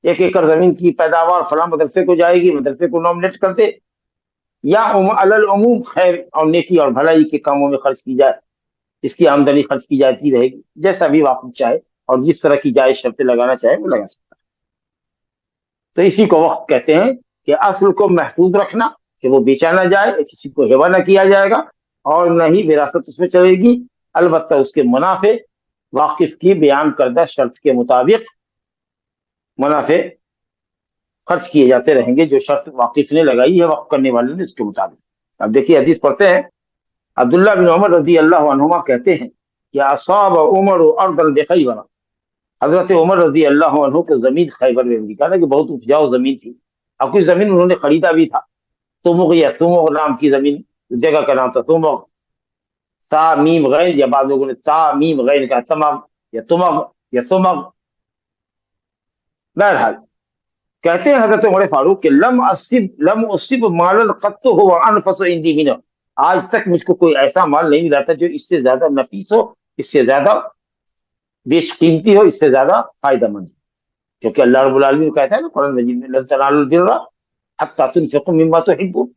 1 ایکڑ زمین کی پیداوار فلاں مدرسے کو جائے گی، مدرسے کو نامنیٹ کر دے، یا علی العموم خیر اور نیکی اور بھلائی کے کاموں میں خرچ کی جائے، اس کی آمدنی خرچ کی جاتی رہے گی. جیسا بھی واقع چاہے اور جس طرح کی جائز شرطیں لگانا چاہے وہ لگا سکتا ہے. تو اسی کو وقف کہتے ہیں کہ اصل کو محفوظ رکھنا، کہ وہ بیچا نہ جائے، کسی کو ہبہ نہ کیا جائے گا، اور نہ ہی وراثت اس میں چلے گی. البتہ اس کے منافع واقف کی بیان کردہ شرط کے مطابق منافع خرچ کیے جاتے رہیں گے، جو شرط واقف نے لگائی ہے، وقف کرنے والے نے، اس کے مطابق. اب دیکھیے حدیث پڑھتے ہیں. عبداللہ بن عمر رضی اللہ عنہما کہتے ہیں کہ اصاب عمر ارضا بخیبر. حضرت عمر رضی اللہ عنہ کو زمین خیبر میں ملی. کہا کہ بہت اپجاؤ زمین تھی، اور کچھ زمین انہوں نے خریدا بھی تھا. تمغ یا تمغ نام کی زمین، جگہ کا نام تھا تمغ. تا میم غین، یا بعض لوگوں نے تا میم غین کا تمغ یا تمغ یا تمغ. بہرحال کہتے ہیں حضرت عمر فاروق کہ لم اصب مالا قط هو انفس عندي منه، آج تک مجھ کو کوئی ایسا مال نہیں ملا تھا جو اس سے زیادہ نفیس ہو، اس سے زیادہ بیش قیمتی ہو، اس سے زیادہ فائدہ مند ہو. کیونکہ اللہ رب العالمین کہتا ہے نا قرآن مجید میں لن تنالوا البر حتى تنفقوا مما تحبون،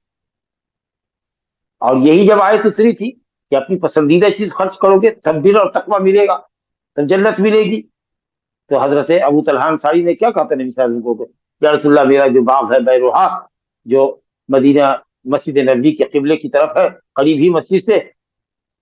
اور یہی جب آیت اتری تھی کہ اپنی پسندیدہ چیز خرچ کرو گے تب بر اور تقویٰ ملے گا، تب جنت ملے گی. تو حضرت ابو طلحہ انصاری نے کیا کہا تھا نبی صلی اللہ علیہ وسلم کو کہ یا رسول اللہ میرا جو باغ ہے بیروحا، جو مدینہ مسجد نبوی کے قبلے کی طرف ہے، قریب ہی مسجد سے،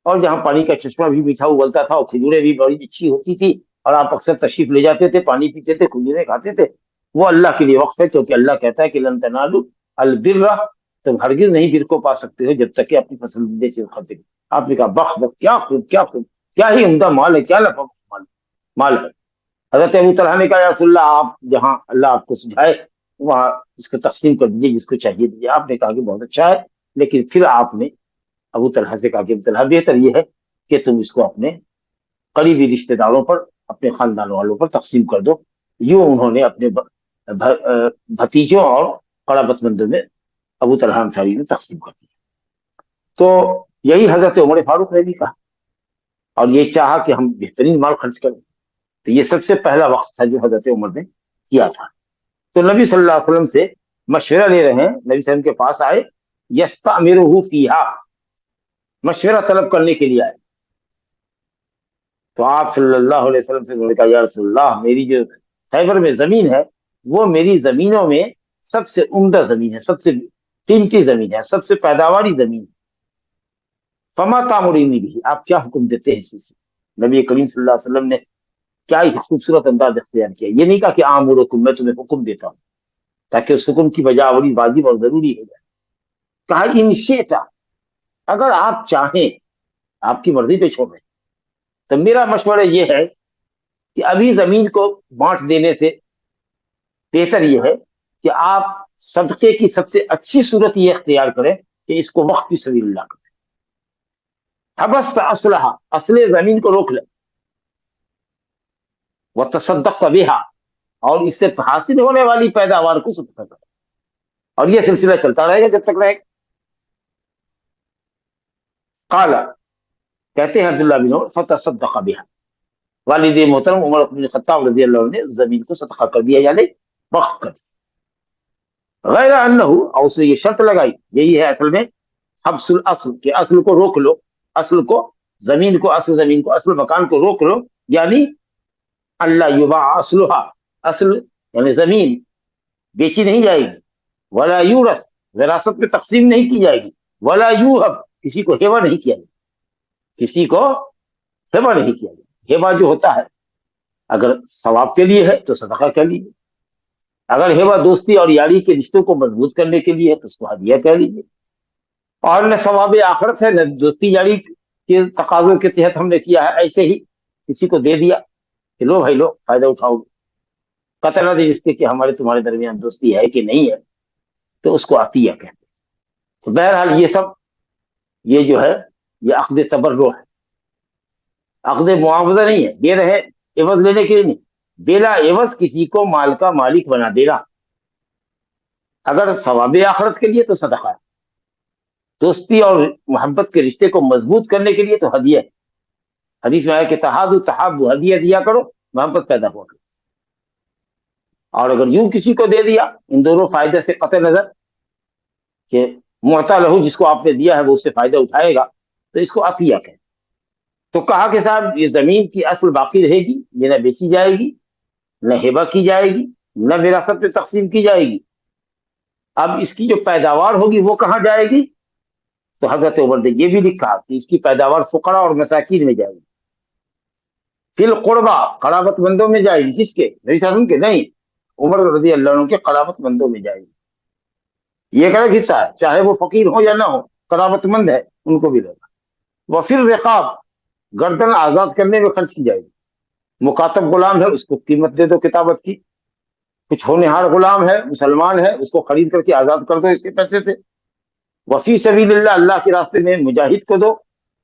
اور جہاں پانی کا چشمہ بھی میٹھا ابلتا تھا اور کھجوریں بھی بڑی اچھی ہوتی تھی، اور آپ اکثر تشریف لے جاتے تھے، پانی پیتے تھے، کھجوریں کھاتے تھے، وہ اللہ کے لیے وقف ہے. کیونکہ اللہ کہتا ہے کہ لن تنالوا البر، تم ہرگز نہیں بر کو پا سکتے ہو جب تک کہ اپنی پسندیدہ چیز خرچ کرو. آپ نے کہا بخ بخ، کیا خوب کیا خوب، کیا ہی عمدہ مال ہے، کیا لفظ مال ہے. حضرت ابو طلحہ نے کہا یا رسول اللہ آپ جہاں اللہ آپ کو سجھائے وہاں اس کو تقسیم کر دیجیے، جس کو چاہیے دیجیے. آپ نے کہا کہ بہت اچھا ہے، لیکن پھر آپ نے ابو طلحہ سے کہا کہ ابو طلحہ بہتر یہ ہے کہ تم اس کو اپنے قریبی رشتہ داروں پر، اپنے خاندان والوں پر تقسیم کر دو. یوں انہوں نے اپنے بھتیجوں اور قرابت مندوں میں ابو طلحہ انصاری نے تقسیم کر دیا. تو یہی حضرت عمر فاروق نے بھی کہا، اور یہ چاہا کہ ہم بہترین مال خرچ کریں. تو یہ سب سے پہلا وقت تھا جو حضرت عمر نے کیا تھا. تو نبی صلی اللہ علیہ وسلم سے مشورہ لے رہے ہیں، نبی صلی اللہ علیہ وسلم کے پاس آئے، یستأمرہ فیہا، مشورہ طلب کرنے کے لیے آئے. تو آپ صلی اللہ علیہ وسلم سے انہوں نے کہا یا رسول اللہ میری جو خیبر میں زمین ہے وہ میری زمینوں میں سب سے عمدہ زمین ہے، سب سے قیمتی زمین ہے، سب سے پیداواری زمین ہے. فما تامرینی بھی، آپ کیا حکم دیتے ہیں اسی سے. نبی کریم صلی اللہ علیہ وسلم نے کیا ہی خوبصورت انداز اختیار کیا. یہ نہیں کہا کہ آمرکم، میں تمہیں حکم دیتا ہوں، تاکہ اس حکم کی بجاوری واجب اور ضروری ہو جائے. کہا ان شئت، اگر آپ چاہیں، آپ کی مرضی پہ چھوڑ رہے. تو میرا مشورہ یہ ہے کہ ابھی زمین کو بانٹ دینے سے بہتر یہ ہے کہ آپ صدقے کی سب سے اچھی صورت یہ اختیار کریں کہ اس کو وقف فی سبیل اللہ کریں. حبست اصلحہ، اصل زمین کو روک لیں، وتصدق بہا، اور اس سے حاصل ہونے والی پیداوار کو صدقہ کریں. اور یہ سلسلہ چلتا رہے گا جب تک رہے گا. قال، کہتے ہیں عبداللہ بن عمر فتصدق بہا، والد محترم عمر بن الخطاب رضی اللہ عنہ نے زمین کو صدقہ کر دیا، یعنی وقف کر دیا. غیر انہ، اور اس نے یہ شرط لگائی، یہی ہے اصل میں حبس الاصل، کہ اصل کو روک لو، اصل کو، زمین کو، اصل زمین کو، اصل مکان کو روک لو. یعنی اللہ یباع اصلھا، اصل یعنی زمین بیچی نہیں جائے گی. ولا یورث، وراثت میں تقسیم نہیں کی جائے گی. ولا یوہب، کسی کو ہبہ نہیں کیا جائے گا، کسی کو ہبہ نہیں کیا جائے گا. ہبہ جو ہوتا ہے اگر ثواب کے لیے ہے تو صدقہ کر لیجیے، اگر ہبہ دوستی اور یاری کے رشتوں کو مضبوط کرنے کے لیے ہے تو اس کو ہدیہ کہہ لیجیے. اور نہ ثواب آخرت ہے نہ دوستی یاری کے تقاضوں کے تحت ہم نے کیا ہے، ایسے ہی کسی کو دے دیا کہ لو بھائی لو، فائدہ اٹھاؤ گے. قطع نظر اس کے کہ ہمارے تمہارے درمیان دوستی ہے کہ نہیں ہے، تو اس کو عطیہ کہتے ہیں. تو بہرحال یہ سب، یہ جو ہے یہ عقد تبرع ہے، عقد معاوضہ نہیں ہے. دے رہے عوض لینے کے لیے نہیں، بلا عوض کسی کو مال کا مالک بنا دینا. اگر ثواب آخرت کے لیے تو صدقہ ہے، دوستی اور محبت کے رشتے کو مضبوط کرنے کے لیے تو ہدیہ ہے. حدیث میں آیا کہ تحادوا تحابوا، ہدیہ دیا کرو، محبت پیدا ہوا کرو. اور اگر یوں کسی کو دے دیا، ان دونوں فائدے سے قطع نظر کہ معطی لہو، جس کو آپ نے دیا ہے وہ اس سے فائدہ اٹھائے گا، تو اس کو عطیہ کہتے ہیں. تو کہا کہ صاحب یہ زمین کی اصل باقی رہے گی، یہ نہ بیچی جائے گی، نہ ہبہ کی جائے گی، نہ وراثت میں تقسیم کی جائے گی. اب اس کی جو پیداوار ہوگی وہ کہاں جائے گی؟ تو حضرت عمر نے یہ بھی لکھا کہ اس کی پیداوار فقراء اور مساکین میں جائے گی. فی القربا، قرابت مندوں میں جائے گی. کس کے؟ نبی صلی اللہ علیہ وسلم کے نہیں، عمر رضی اللہ عنہ کے قرابت مندوں میں جائے گی. یہ ایک الگ حصہ ہے، چاہے وہ فقیر ہو یا نہ ہو، قرابت مند ہے ان کو بھی دے گا. وفی الرقاب، گردن آزاد کرنے میں خرچ کی جائے گی. مکاتب غلام ہے اس کو قیمت دے دو کتابت کی، کچھ ہونہار غلام ہے مسلمان ہے اس کو خرید کر کے آزاد کر دو اس کے پیسے سے. وفی سبیل اللہ، اللہ کے راستے میں مجاہد کو دو.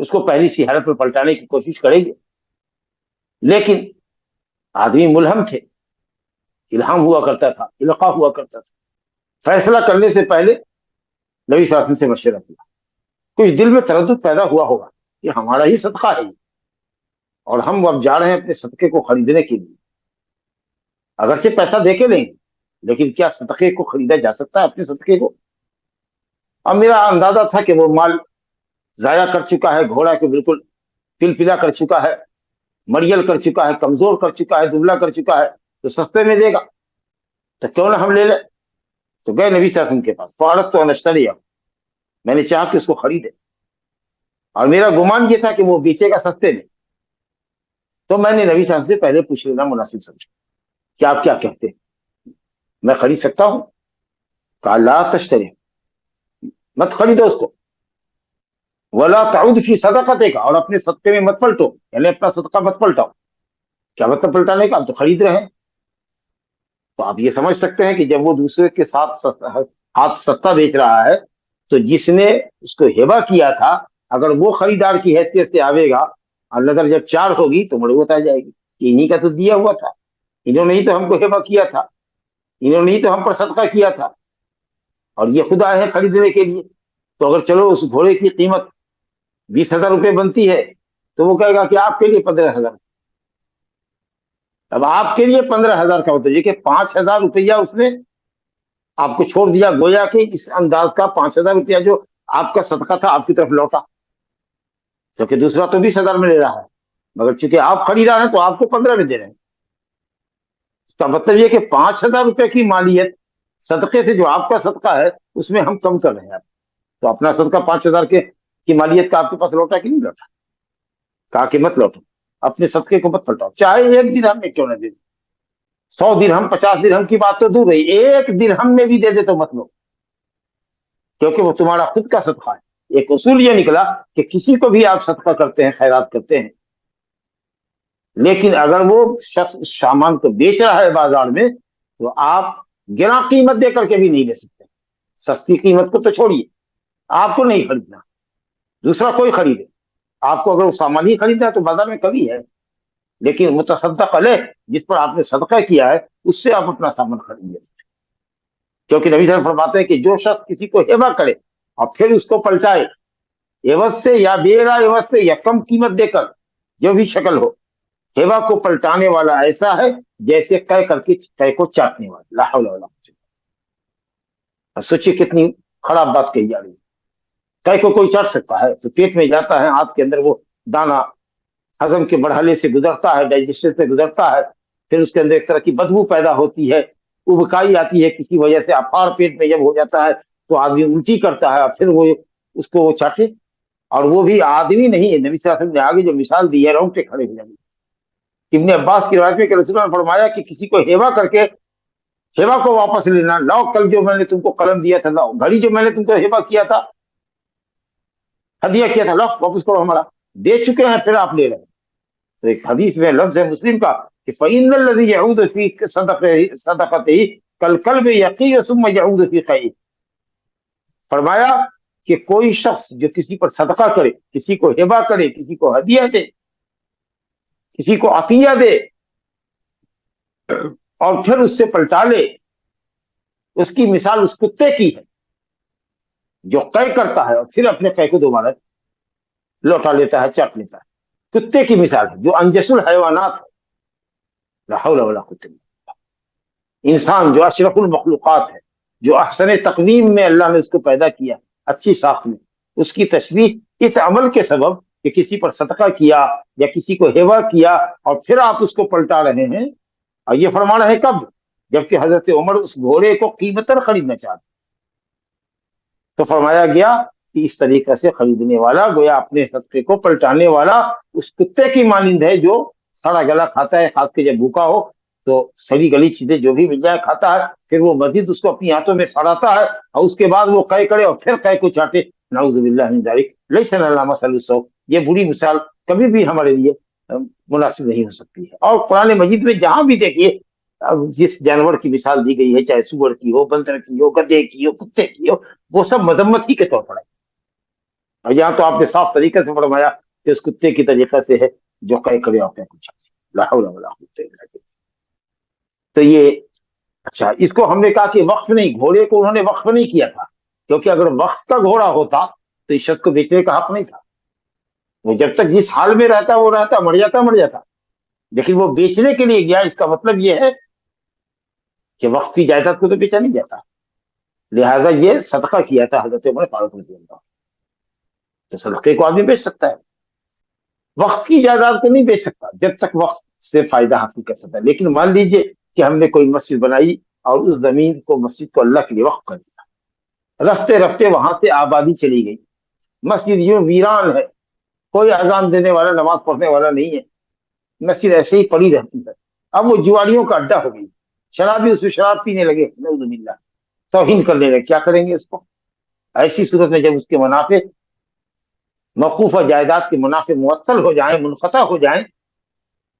اس کو پہلی سی حالت پر پلٹانے کی کوشش کریں گے. لیکن آدمی ملہم تھے، الہام ہوا کرتا تھا، القاء ہوا کرتا تھا. فیصلہ کرنے سے پہلے نبی صلی اللہ علیہ وسلم سے مشورہ کیا. کچھ دل میں تردد پیدا ہوا ہوگا کہ ہمارا ہی صدقہ ہے یہ، اور ہم اب جا رہے ہیں اپنے صدقے کو خریدنے کے لیے. اگرچہ پیسہ دے کے لیں گے، لیکن کیا صدقے کو خریدا جا سکتا ہے اپنے صدقے کو؟ اب میرا اندازہ تھا کہ وہ مال ضائع کر چکا ہے، گھوڑا کو بالکل پلپلا کر چکا ہے، مریل کر چکا ہے، کمزور کر چکا ہے، دبلا کر چکا ہے، تو سستے میں دے گا، تو کیوں نہ ہم لے لیں. تو گئے نبی صلی اللہ علیہ وسلم کے پاس. فارت تو نشتریا، میں نے چاہا کہ اس کو خریدے، اور میرا گمان یہ تھا کہ وہ بیچے گا سستے میں. تو میں نے نبی صلی اللہ علیہ وسلم سے پہلے پوچھ لینا مناسب سمجھا کہ آپ کیا کہتے ہیں، میں خرید سکتا ہوں؟ کہا لا تشتری، مت خریدو اس کو. ولا تعود فی صدقتک، اور اپنے صدقے میں مت پلٹو، یعنی اپنا صدقہ مت پلٹاؤ. کیا مطلب پلٹانے کا؟ آپ تو خرید رہے ہیں. تو آپ یہ سمجھ سکتے ہیں کہ جب وہ دوسرے کے ساتھ ہاتھ سستا بیچ رہا ہے، تو جس نے اس کو ہیبا کیا تھا اگر وہ خریدار کی حیثیت سے آئے گا اور نظر جب چار ہوگی تو مڑوت آ جائے گی کہ انہی کا تو دیا ہوا تھا، انہوں نے ہی تو ہم کو ہیبا کیا تھا، انہوں نے ہی تو ہم پر صدقہ کیا تھا، اور یہ خود آئے ہیں خریدنے کے لیے. تو اگر چلو اس گھوڑے کی قیمت 20,000 روپے بنتی ہے، تو وہ کہے گا کہ آپ کے لیے 15,000. اب آپ کے لیے 15,000 کا مطلب یہ کہ 5,000 روپیہ اس نے آپ کو چھوڑ دیا، گویا کہ اس انداز کا 5,000 روپیہ جو آپ کا صدقہ تھا آپ کی طرف لوٹا، کیونکہ دوسرا تو 20,000 میں لے رہا ہے، مگر چونکہ آپ خریدا ہیں تو آپ کو 15 میں دے رہے ہیں. اس کا مطلب یہ کہ 5,000 روپے کی مالیت صدقے سے جو آپ کا صدقہ ہے اس میں ہم کم کر رہے ہیں. تو اپنا صدقہ 5,000 کی مالیت کا آپ کے پاس لوٹا کہ نہیں لوٹا؟ کہا کہ مت لوٹو، اپنے صدقے کو مت پلٹاؤ، چاہے 1 درہم میں کیوں نہ دے. 100 درہم 50 درہم کی بات تو دور رہی، 1 درہم میں بھی دے دے تو مت لو، کیونکہ وہ تمہارا خود کا صدقہ ہے. ایک اصول یہ نکلا کہ کسی کو بھی آپ صدقہ کرتے ہیں، خیرات کرتے ہیں، لیکن اگر وہ شخص اس سامان کو بیچ رہا ہے بازار میں تو آپ گراں قیمت دے کر کے بھی نہیں لے سکتے. سستی قیمت کو تو چھوڑیے، آپ کو نہیں خریدنا، دوسرا کوئی خریدے. آپ کو اگر وہ سامان ہی خریدنا ہے تو بازار میں کبھی ہے، لیکن متصدق علیہ جس پر آپ نے صدقہ کیا ہے اس سے آپ اپنا سامان خریدیے. کیونکہ نبی صلی اللہ علیہ وسلم فرماتے ہیں کہ جو شخص کسی کو ہیبا کرے اور پھر اس کو پلٹائے، عوض سے یا بے گا عوض سے یا کم قیمت دے کر، جو بھی شکل ہو، ہیبا کو پلٹانے والا ایسا ہے جیسے قے کر کے قے کو چاٹنے والا. لا حول ولا قوت. سوچیے کتنی خراب بات کہی جا رہی ہے. قے کو کوئی چاٹ سکتا ہے تو پیٹ میں جاتا ہے، ہاتھ کے اندر وہ دانا ہضم کے مرحلے سے گزرتا ہے، ڈائجسشن سے گزرتا ہے، پھر اس کے اندر ایک طرح کی بدبو پیدا ہوتی ہے، ابکائی آتی ہے کسی وجہ سے، افار پیٹ میں جب ہو جاتا ہے تو آدمی الٹی کرتا ہے، اور پھر وہ اس کو وہ چاٹے. اور وہ بھی آدمی نہیں ہے. نبی صلی اللہ علیہ وسلم نے آگے جو مثال دی ہے رونگٹے کھڑے ہو جائیں گے. ابن عباس کی روایت میں کہ رسول اللہ نے فرمایا کہ کسی کو ہیبا کر کے ہیبا کو واپس لینا، لاؤ کل جو میں نے تم کو قلم دیا تھا، لاؤ گھڑی جو میں نے تم کو ہیبا کیا تھا، ہدیہ کیا تھا، لاؤ واپس کرو، ہمارا دے چکے ہیں پھر آپ لے رہے ہیں. تو ایک حدیث میں لفظ ہے مسلم کا کہ فَإِنَّ الَّذِي يَعُودُ فِي صَدَقَتِهِ كَالْكَلْبِ يَقِيءُ ثُمَّ يَعُودُ فِي قَيْءِهِ. فرمایا کہ کوئی شخص جو کسی پر صدقہ کرے، کسی کو ہیبا کرے، کسی کو ہدیہ دے، کسی کو عطیہ دے، اور پھر اس سے پلٹا لے، اس کی مثال اس کتے کی ہے جو قے کرتا ہے اور پھر اپنے قے کو دوبارہ لوٹا لیتا ہے، چاٹ لیتا ہے. کتے کی مثال ہے جو انجس الحیوانات ہے. لا حول ولا قوت الا باللہ. انسان جو اشرف المخلوقات ہے، جو احسن تقویم میں اللہ نے اس کو پیدا کیا، اچھی ساخت میں، اس کی تشبیہ اس عمل کے سبب کہ کسی پر صدقہ کیا یا کسی کو ہیبا کیا اور پھر آپ اس کو پلٹا رہے ہیں. اور یہ فرمانا ہے کب؟ جبکہ حضرت عمر اس گھوڑے کو قیمتاً خریدنا چاہتے. تو فرمایا گیا کہ اس طریقے سے خریدنے والا گویا اپنے صدقے کو پلٹانے والا اس کتے کی مانند ہے جو سڑا گلا کھاتا ہے، خاص کے جب بھوکا ہو تو سڑی گلی چیزیں جو بھی مل جائے کھاتا ہے، پھر وہ مزید اس کو اپنی ہاتھوں میں سڑاتا ہے اور اس کے بعد وہ قے کرے اور پھر قے کو چاٹے. نعوذ باللہ من ذالک. لیس لنا مثل السوء. یہ بری مثال کبھی بھی ہمارے لیے مناسب نہیں ہو سکتی ہے. اور قرآن مجید میں جہاں بھی دیکھیے جس جانور کی مثال دی گئی ہے، چاہے سور کی ہو، بندر کی ہو، گدھے کی ہو، کتے کی ہو، وہ سب مذمت ہی کے طور پر ہے. اور یہاں تو آپ نے صاف طریقے سے فرمایا کہ اس کتے کی طریقے سے ہے جو قے کرے ہوتے ہیں کچھ. لا حول ولا قوت الا باللہ. تو یہ اچھا، اس کو ہم نے کہا کہ وقف نہیں، گھوڑے کو انہوں نے وقف نہیں کیا تھا، کیونکہ اگر وقف کا گھوڑا ہوتا تو اس شخص کو بیچنے کا حق نہیں تھا. وہ جب تک جس حال میں رہتا وہ رہتا، مر جاتا. لیکن وہ بیچنے کے لیے گیا، اس کا مطلب یہ ہے کہ وقف کی جائیداد کو تو بیچا نہیں جاتا. لہذا یہ صدقہ کیا تھا حضرت عمر فاروق رضی اللہ. تو صدقے کو آدمی بیچ سکتا ہے، وقف کی جائیداد کو نہیں بیچ سکتا جب تک وقف سے فائدہ حاصل کر سکتا ہے. لیکن مان لیجیے کہ ہم نے کوئی مسجد بنائی اور اس زمین کو، مسجد کو اللہ کے لیے وقف کر دیا، رفتے رفتے وہاں سے آبادی چلی گئی، مسجد یوں ویران ہے، کوئی اذان دینے والا، نماز پڑھنے والا نہیں ہے، مسجد ایسے ہی پڑی رہتی ہے. اب وہ جواریوں کا اڈا ہو گئی، شرابی اس میں شراب پینے لگے، نعوذ باللہ، توہین کرنے لگے. کیا کریں گے اس کو؟ ایسی صورت میں جب اس کے منافع، موقوفہ جائیداد کے منافع معطل ہو جائیں، منقطع ہو جائیں،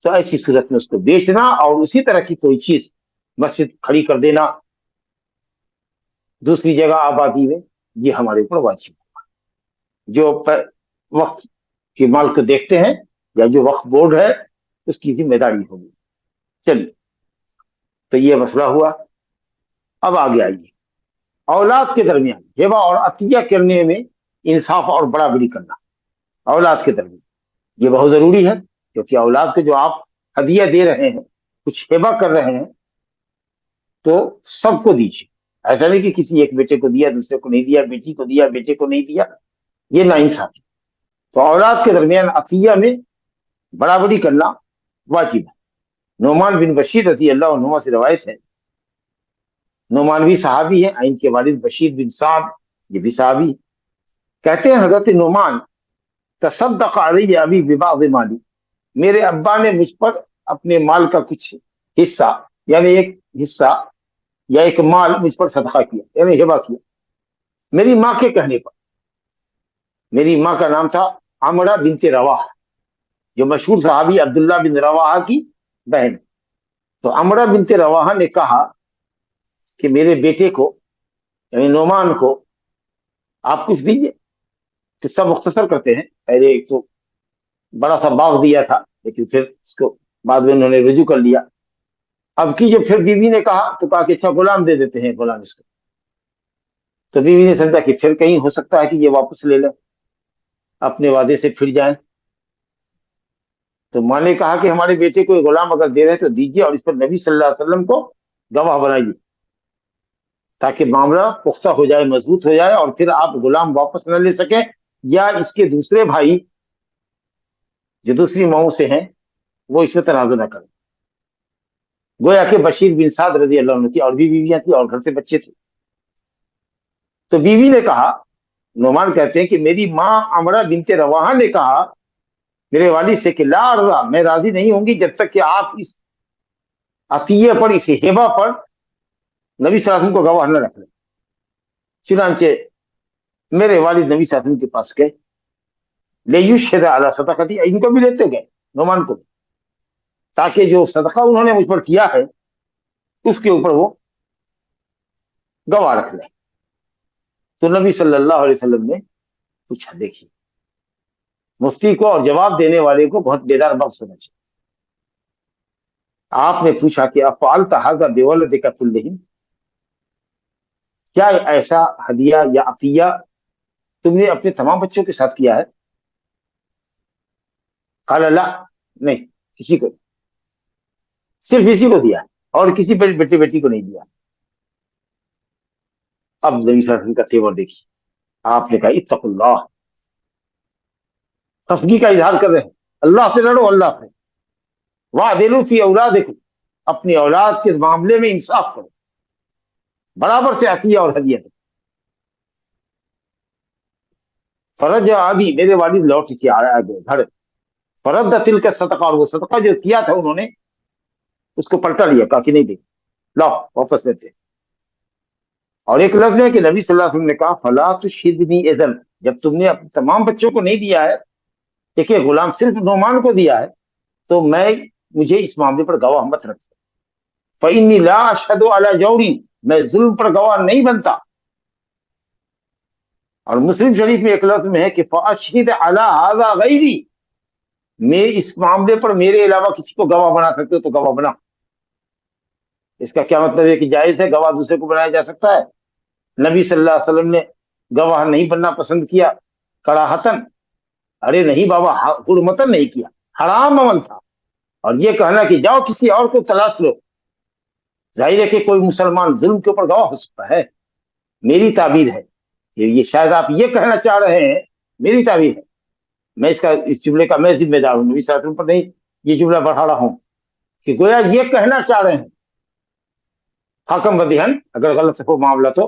تو ایسی صورت میں اس کو بیچنا اور اسی طرح کی کوئی چیز، مسجد کھڑی کر دینا دوسری جگہ آبادی میں، یہ ہمارے اوپر واجب ہوگا. جو وقف کے مال کو دیکھتے ہیں یا جو وقف بورڈ ہے اس کی ذمہ داری ہوگی. چلیے، تو یہ مسئلہ ہوا. اب آگے آئیے، اولاد کے درمیان ہبہ اور عطیہ کرنے میں انصاف اور برابری کرنا. اولاد کے درمیان یہ بہت ضروری ہے، کیونکہ اولاد کو جو آپ ہدیہ دے رہے ہیں، کچھ ہبہ کر رہے ہیں، تو سب کو دیجیے. ایسا نہیں کہ کسی ایک بیٹے کو دیا دوسرے کو نہیں دیا، بیٹی کو دیا بیٹے کو نہیں دیا، یہ ناانصافی. تو اولاد کے درمیان عطیہ میں برابری کرنا واجب ہے. نعمان بن بشیر رضی اللہ عنہ سے روایت ہے، نعمان بھی صحابی ہیں، ان کے والد بشیر بن سعد یہ بھی صحابی. کہتے ہیں حضرت نعمان، تصدق علی ابی ببعض مالی، میرے ابا نے مجھ پر اپنے مال کا کچھ حصہ، یعنی ایک حصہ یا ایک مال مجھ پر صدقہ کیا، یعنی ہبہ کیا، میری ماں کے کہنے پر. میری ماں کا نام تھا عمرہ بنت رواحہ، جو مشہور صحابی عبداللہ بن رواحہ کی بہن. تو عمرہ بنت رواحہ نے کہا کہ میرے بیٹے کو، یعنی نعمان کو، آپ کچھ دیجیے. قصہ مختصر کرتے ہیں. پہلے ایک تو بڑا سا باغ دیا تھا، لیکن پھر اس کو بعد میں انہوں نے رجوع کر لیا. اب کی جو پھر بیوی نے کہا تو کہا کہ اچھا غلام دے دیتے ہیں، غلام اس کو. تو بیوی نے سمجھا کہ پھر کہیں ہو سکتا ہے کہ یہ واپس لے لیں، اپنے وعدے سے پھر جائیں. تو ماں نے کہا کہ ہمارے بیٹے کو غلام اگر دے رہے تو دیجیے، اور اس پر نبی صلی اللہ علیہ وسلم کو گواہ بنائیے، تاکہ معاملہ پختہ ہو جائے، مضبوط ہو جائے، اور پھر آپ غلام واپس نہ لے سکیں، یا اس کے دوسرے بھائی جو دوسری ماؤں سے ہیں وہ اس میں تنازع نہ کریں. گویا کہ بشیر بن سعد رضی اللہ عنہ کی اور بھی بیویاں تھیں اور گھر سے بچے تھے. تو بیوی نے کہا، نعمان کہتے ہیں کہ میری ماں عمرہ بنت رواحہ نے کہا میرے والد سے کہ لا ارضا، میں راضی نہیں ہوں گی جب تک کہ آپ اس عطیہ پر، اس ہبہ پر نبی صلی اللہ علیہ وسلم کو گواہ نہ رکھ لیں. چنانچہ میرے والد نبی صلی اللہ علیہ وسلم کے پاس گئے، لیشہد علی صدقتی، ان کو بھی لیتے گئے، نعمان کو، تاکہ جو صدقہ انہوں نے مجھ پر کیا ہے اس کے اوپر وہ گواہ رکھ لیں. تو نبی صلی اللہ علیہ وسلم نے پوچھا، دیکھیے مفتی کو اور جواب دینے والے کو بہت بیدار بخش ہونا چاہیے. آپ نے پوچھا کہ افعلت ھذا بولدک کلھم، کیا ایسا ہدیہ یا عطیہ تم نے اپنے تمام بچوں کے ساتھ کیا ہے؟ قال لا، نہیں، کسی کو، صرف اسی کو دیا اور کسی بیٹے بیٹی کو نہیں دیا. اب نبی صلی اللہ علیہ وسلم کا تیور دیکھیے. آپ نے کہا اتقوا اللہ، خفگی کا اظہار کر رہے ہیں، اللہ سے لڑو، اللہ سے. واعدلوا فی اولادکم، اپنی اولاد کے معاملے میں انصاف کرو، برابر سے عطیہ اور ہدیہ دو. فرجع ابی، میرے والد لوٹ کے آیا گئے گھر. فرد تلک صدقہ، اور وہ صدقہ جو کیا تھا انہوں نے اس کو پلٹا لیا، کہا کہ نہیں دے، لاؤ واپس لیتے. اور ایک لفظ ہے کہ نبی صلی اللہ علیہ وسلم نے کہا فلا تشہدنی اذن، جب تم نے اپنے تمام بچوں کو نہیں دیا ہے، دیکھیے غلام صرف نعمان کو دیا ہے، تو مجھے اس معاملے پر گواہ مت رکھو. فإنی لا اشہد علی جور، میں ظلم پر گواہ نہیں بنتا. اور مسلم شریف میں ایک لفظ میں ہے کہ فاشہد علی ھذا غیری، میں اس معاملے پر میرے علاوہ کسی کو گواہ بنا سکتے ہو تو گواہ بنا. اس کا کیا مطلب ہے کہ جائز ہے گواہ دوسرے کو بنایا جا سکتا ہے؟ نبی صلی اللہ علیہ وسلم نے گواہ نہیں بننا پسند کیا کراہتن، ارے نہیں بابا، حرمتن نہیں کیا، حرام عمل تھا. اور یہ کہنا کہ جاؤ کسی اور کو تلاش لو، ظاہر ہے کہ کوئی مسلمان ظلم کے اوپر گواہ ہو سکتا ہے. میری تعبیر ہے، یہ شاید آپ یہ کہنا چاہ رہے ہیں، میری تعبیر ہے، میں اس جملے کا میں ذمہ دار ہوں، نبی صلی اللہ علیہ وسلم پر نہیں یہ جملہ بڑھا رہا ہوں، کہ گویا یہ کہنا چاہ رہے ہیں حکم بدہن، اگر غلط ہو معاملہ تو،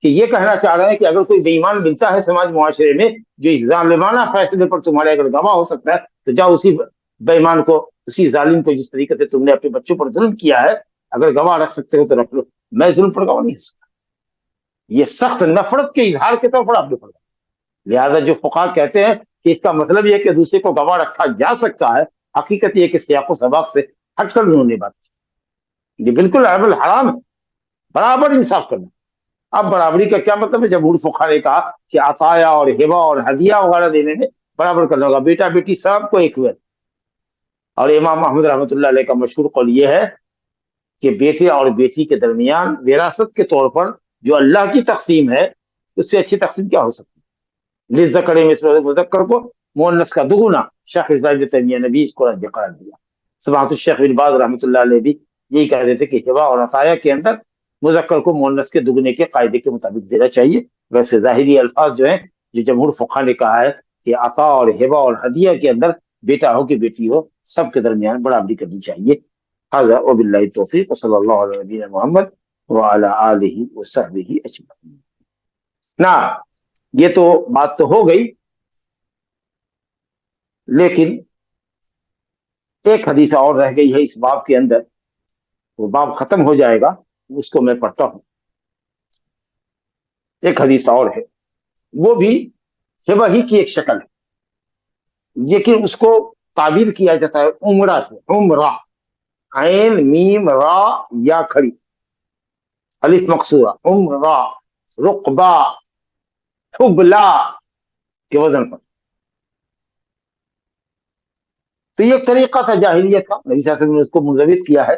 کہ یہ کہنا چاہ رہے ہیں کہ اگر کوئی بے ایمان ملتا ہے سماج معاشرے میں جو اس ظالمانہ فیصلے پر تمہارے اگر گواہ ہو سکتا ہے، تو جاؤ اسی بے ایمان کو، اسی ظالم کو، جس طریقے سے تم نے اپنے بچوں پر ظلم کیا ہے، اگر گواہ رکھ سکتے ہو تو رکھ لو. میں ظلم پر گواہ نہیں ہو سکتا. یہ سخت نفرت کے اظہار کے طور پر آپ نے پڑھا. لہذا جو فقہا کہتے ہیں کہ اس کا مطلب یہ کہ دوسرے کو گواہ رکھا جا سکتا ہے، حقیقت یہ کہ سیاق و سباق سے ہٹ کر انہوں نے بات کی. یہ بالکل عیب الحرام ہے، برابر انصاف کرنا. اب برابری کا کیا مطلب ہے؟ جمہور فقہا نے کہا کہ عطایا اور ہبہ اور ہدیہ وغیرہ دینے میں برابر کرنا ہوگا، بیٹا بیٹی سب کو ایک وقت. اور امام احمد رحمۃ اللہ علیہ کا مشہور قول یہ ہے کہ بیٹے اور بیٹی کے درمیان وراثت کے طور پر جو اللہ کی تقسیم ہے اس سے اچھی تقسیم کیا ہو سکتی ہے؟ للذکر مثل مذکر کو مؤنث کا دگنا. شیخ اسلام ابن تیمیہ نے بھی اس کو رد قرار دیا. سماحت الشیخ بن باز رحمۃ اللہ علیہ بھی یہی کہہ دیتے کہ ہبہ اور عطایا کے اندر مذکر کو مؤنث کے دگنے کے قاعدے کے مطابق دینا چاہیے. ویسے ظاہری الفاظ جو ہیں جو جمہور فقہا نے کہا ہے کہ عطا اور ہبہ اور ہدیہ کے اندر بیٹا ہو کہ بیٹی ہو سب کے درمیان برابری کرنی چاہیے. هذا وباللہ التوفیق صلی اللہ علیہ نبینا محمد وعلی آلہ وصحبہ اجمعین. نا یہ تو بات تو ہو گئی، لیکن ایک حدیث اور رہ گئی ہے اس باب کے اندر، وہ باب ختم ہو جائے گا، اس کو میں پڑھتا ہوں. ایک حدیث اور ہے، وہ بھی ہبہ ہی کی ایک شکل ہے، لیکن اس کو تعبیر کیا جاتا ہے عمرہ سے. عمرہ، عین میم را یا کھڑی، الف مقصورہ، عمرہ، رقبہ، حبلہ کے وزن پر. تو یہ ایک طریقہ تھا جاہلیت کا، نبی صلی اللہ علیہ وسلم نے اس کو منضبط کیا ہے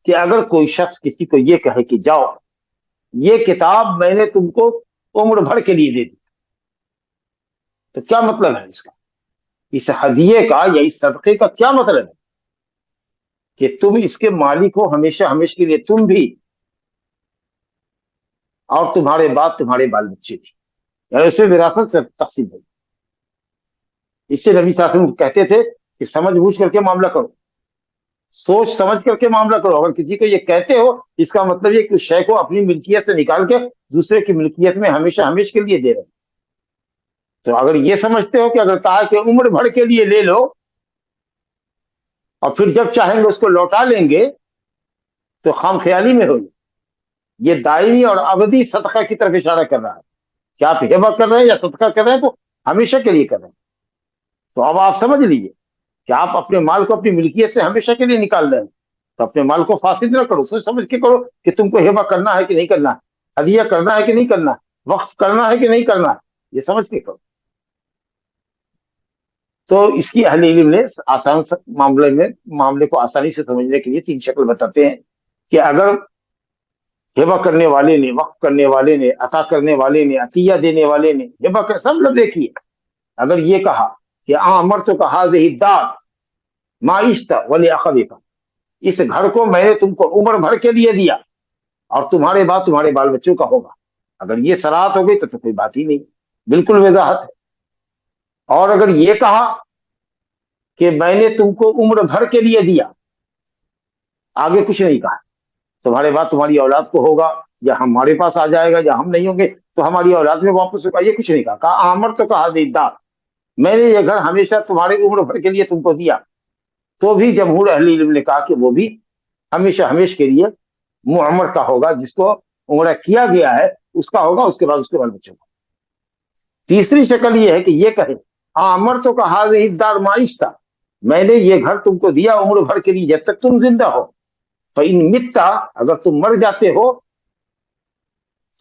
کہ اگر کوئی شخص کسی کو یہ کہے کہ جاؤ یہ کتاب میں نے تم کو عمر بھر کے لیے دے دی، تو کیا مطلب ہے اس کا؟ اس ہدیے کا یا اس صدقے کا کیا مطلب ہے؟ کہ تم اس کے مالک ہو ہمیشہ ہمیشہ کے لیے، تم بھی اور تمہارے بعد تمہارے بال بچے بھی، یعنی اس میں وراثت سے تقسیم ہوگی. اس سے نبی صلی اللہ علیہ وسلم کہتے تھے کہ سمجھ بوجھ کر کے معاملہ کرو، سوچ سمجھ کر کے معاملہ کرو. اگر کسی کو یہ کہتے ہو اس کا مطلب یہ کہ اس شے کو اپنی ملکیت سے نکال کے دوسرے کی ملکیت میں ہمیشہ ہمیشہ کے لیے دے رہے. تو اگر یہ سمجھتے ہو کہ اگر کہا کہ عمر بھر کے لیے لے لو اور پھر جب چاہیں گے اس کو لوٹا لیں گے تو خام خیالی میں ہوگی. یہ دائمی اور ابدی صدقہ کی طرف اشارہ کر رہا ہے کہ آپ ہبہ کر رہے ہیں یا صدقہ کر رہے ہیں تو ہمیشہ کے لیے کر رہے ہیں. تو اب آپ سمجھ لیجیے کہ آپ اپنے مال کو اپنی ملکیت سے ہمیشہ کے لیے نکال رہے ہیں، تو اپنے مال کو فاسد نہ کرو، سوچ سمجھ کے کرو کہ تم کو ہبہ کرنا ہے کہ نہیں کرنا ہے، ہدیہ کرنا ہے کہ نہیں کرنا ہے، وقف کرنا ہے کہ نہیں کرنا ہے، یہ سمجھ کے کرو. تو اس کی اہل علم نے آسان معاملے کو آسانی سے سمجھنے کے لیے 3 شکل بتاتے ہیں کہ اگر ہبہ کرنے والے نے، وقف کرنے والے نے، عطا کرنے والے نے، عطیہ دینے والے نے، ہبہ کر سب لفظ دیکھیے، اگر یہ کہا کہ امرتک هذه الدار معیشت ولاخذک، اس گھر کو میں نے تم کو عمر بھر کے لیے دیا اور تمہارے بعد تمہارے بال بچوں کا ہوگا، اگر یہ صراحت ہو گئی تو کوئی بات ہی نہیں، بالکل وضاحت ہے. اور اگر یہ کہا کہ میں نے تم کو عمر بھر کے لیے دیا، آگے کچھ نہیں کہا، تمہارے بعد تمہاری اولاد کو ہوگا یا ہمارے پاس آ جائے گا یا ہم نہیں ہوں گے تو ہماری اولاد میں واپس ہوگا، یہ کچھ نہیں کہا امرتک هذه الدار، میں نے یہ گھر ہمیشہ تمہارے عمر بھر کے لیے تم کو دیا. تو بھی جمہور اہل علم نے کہا کہ وہ بھی ہمیشہ ہمیشہ کے لیے معمر کا ہوگا، جس کو عمرہ کیا گیا ہے اس کا ہوگا، اس کے بعد اس کے بال بچوں کا. تیسری شکل یہ ہے کہ یہ کہے امرتک هذه الدار معیشت، میں نے یہ گھر تم کو دیا عمر بھر کے لیے جب تک تم زندہ ہو. فإن مت، اگر تم مر جاتے ہو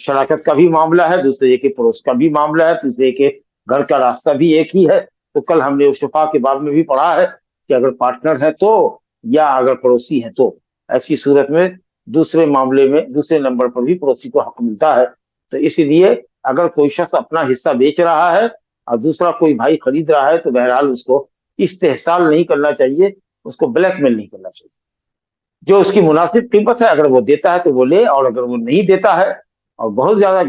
شراکت کا بھی معاملہ ہے، دوسرے کے پڑوس کا بھی معاملہ ہے، تیسرے کے گھر کا راستہ بھی ایک ہی ہے. تو کل ہم نے شفا کے باب میں بھی پڑھا ہے کہ اگر پارٹنر ہے تو، یا اگر پڑوسی ہے تو، ایسی صورت میں دوسرے معاملے میں دوسرے نمبر پر بھی پڑوسی کو حق ملتا ہے. تو اس لیے اگر کوئی شخص اپنا حصہ بیچ رہا ہے اور دوسرا کوئی بھائی خرید رہا ہے تو بہرحال اس کو استحصال نہیں کرنا چاہیے، اس کو بلیک میل نہیں کرنا چاہیے. جو اس کی مناسب قیمت ہے اگر وہ دیتا ہے تو وہ لے، اور اگر وہ نہیں دیتا ہے اور بہت زیادہ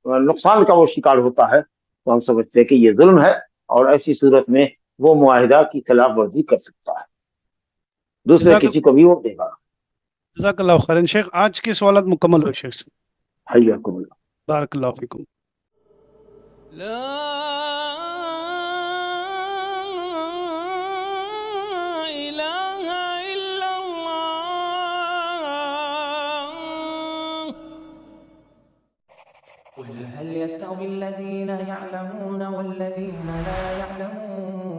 نقصان کا وہ شکار ہوتا ہے تو ہم سمجھتے ہیں کہ یہ ظلم ہے، اور ایسی صورت میں وہ معاہدہ کی خلاف ورزی کر سکتا ہے، دوسرے جزاک کسی کو بھی وہ دے گا. جزاک اللہ خیرن شیخ. آج کے سوالات مکمل ہوئے شیخ. حیاکم اللہ. بارک اللہ فیکم. لا إله إلا الله. قل هل يستوي الذين يعلمون والذين لا يعلمون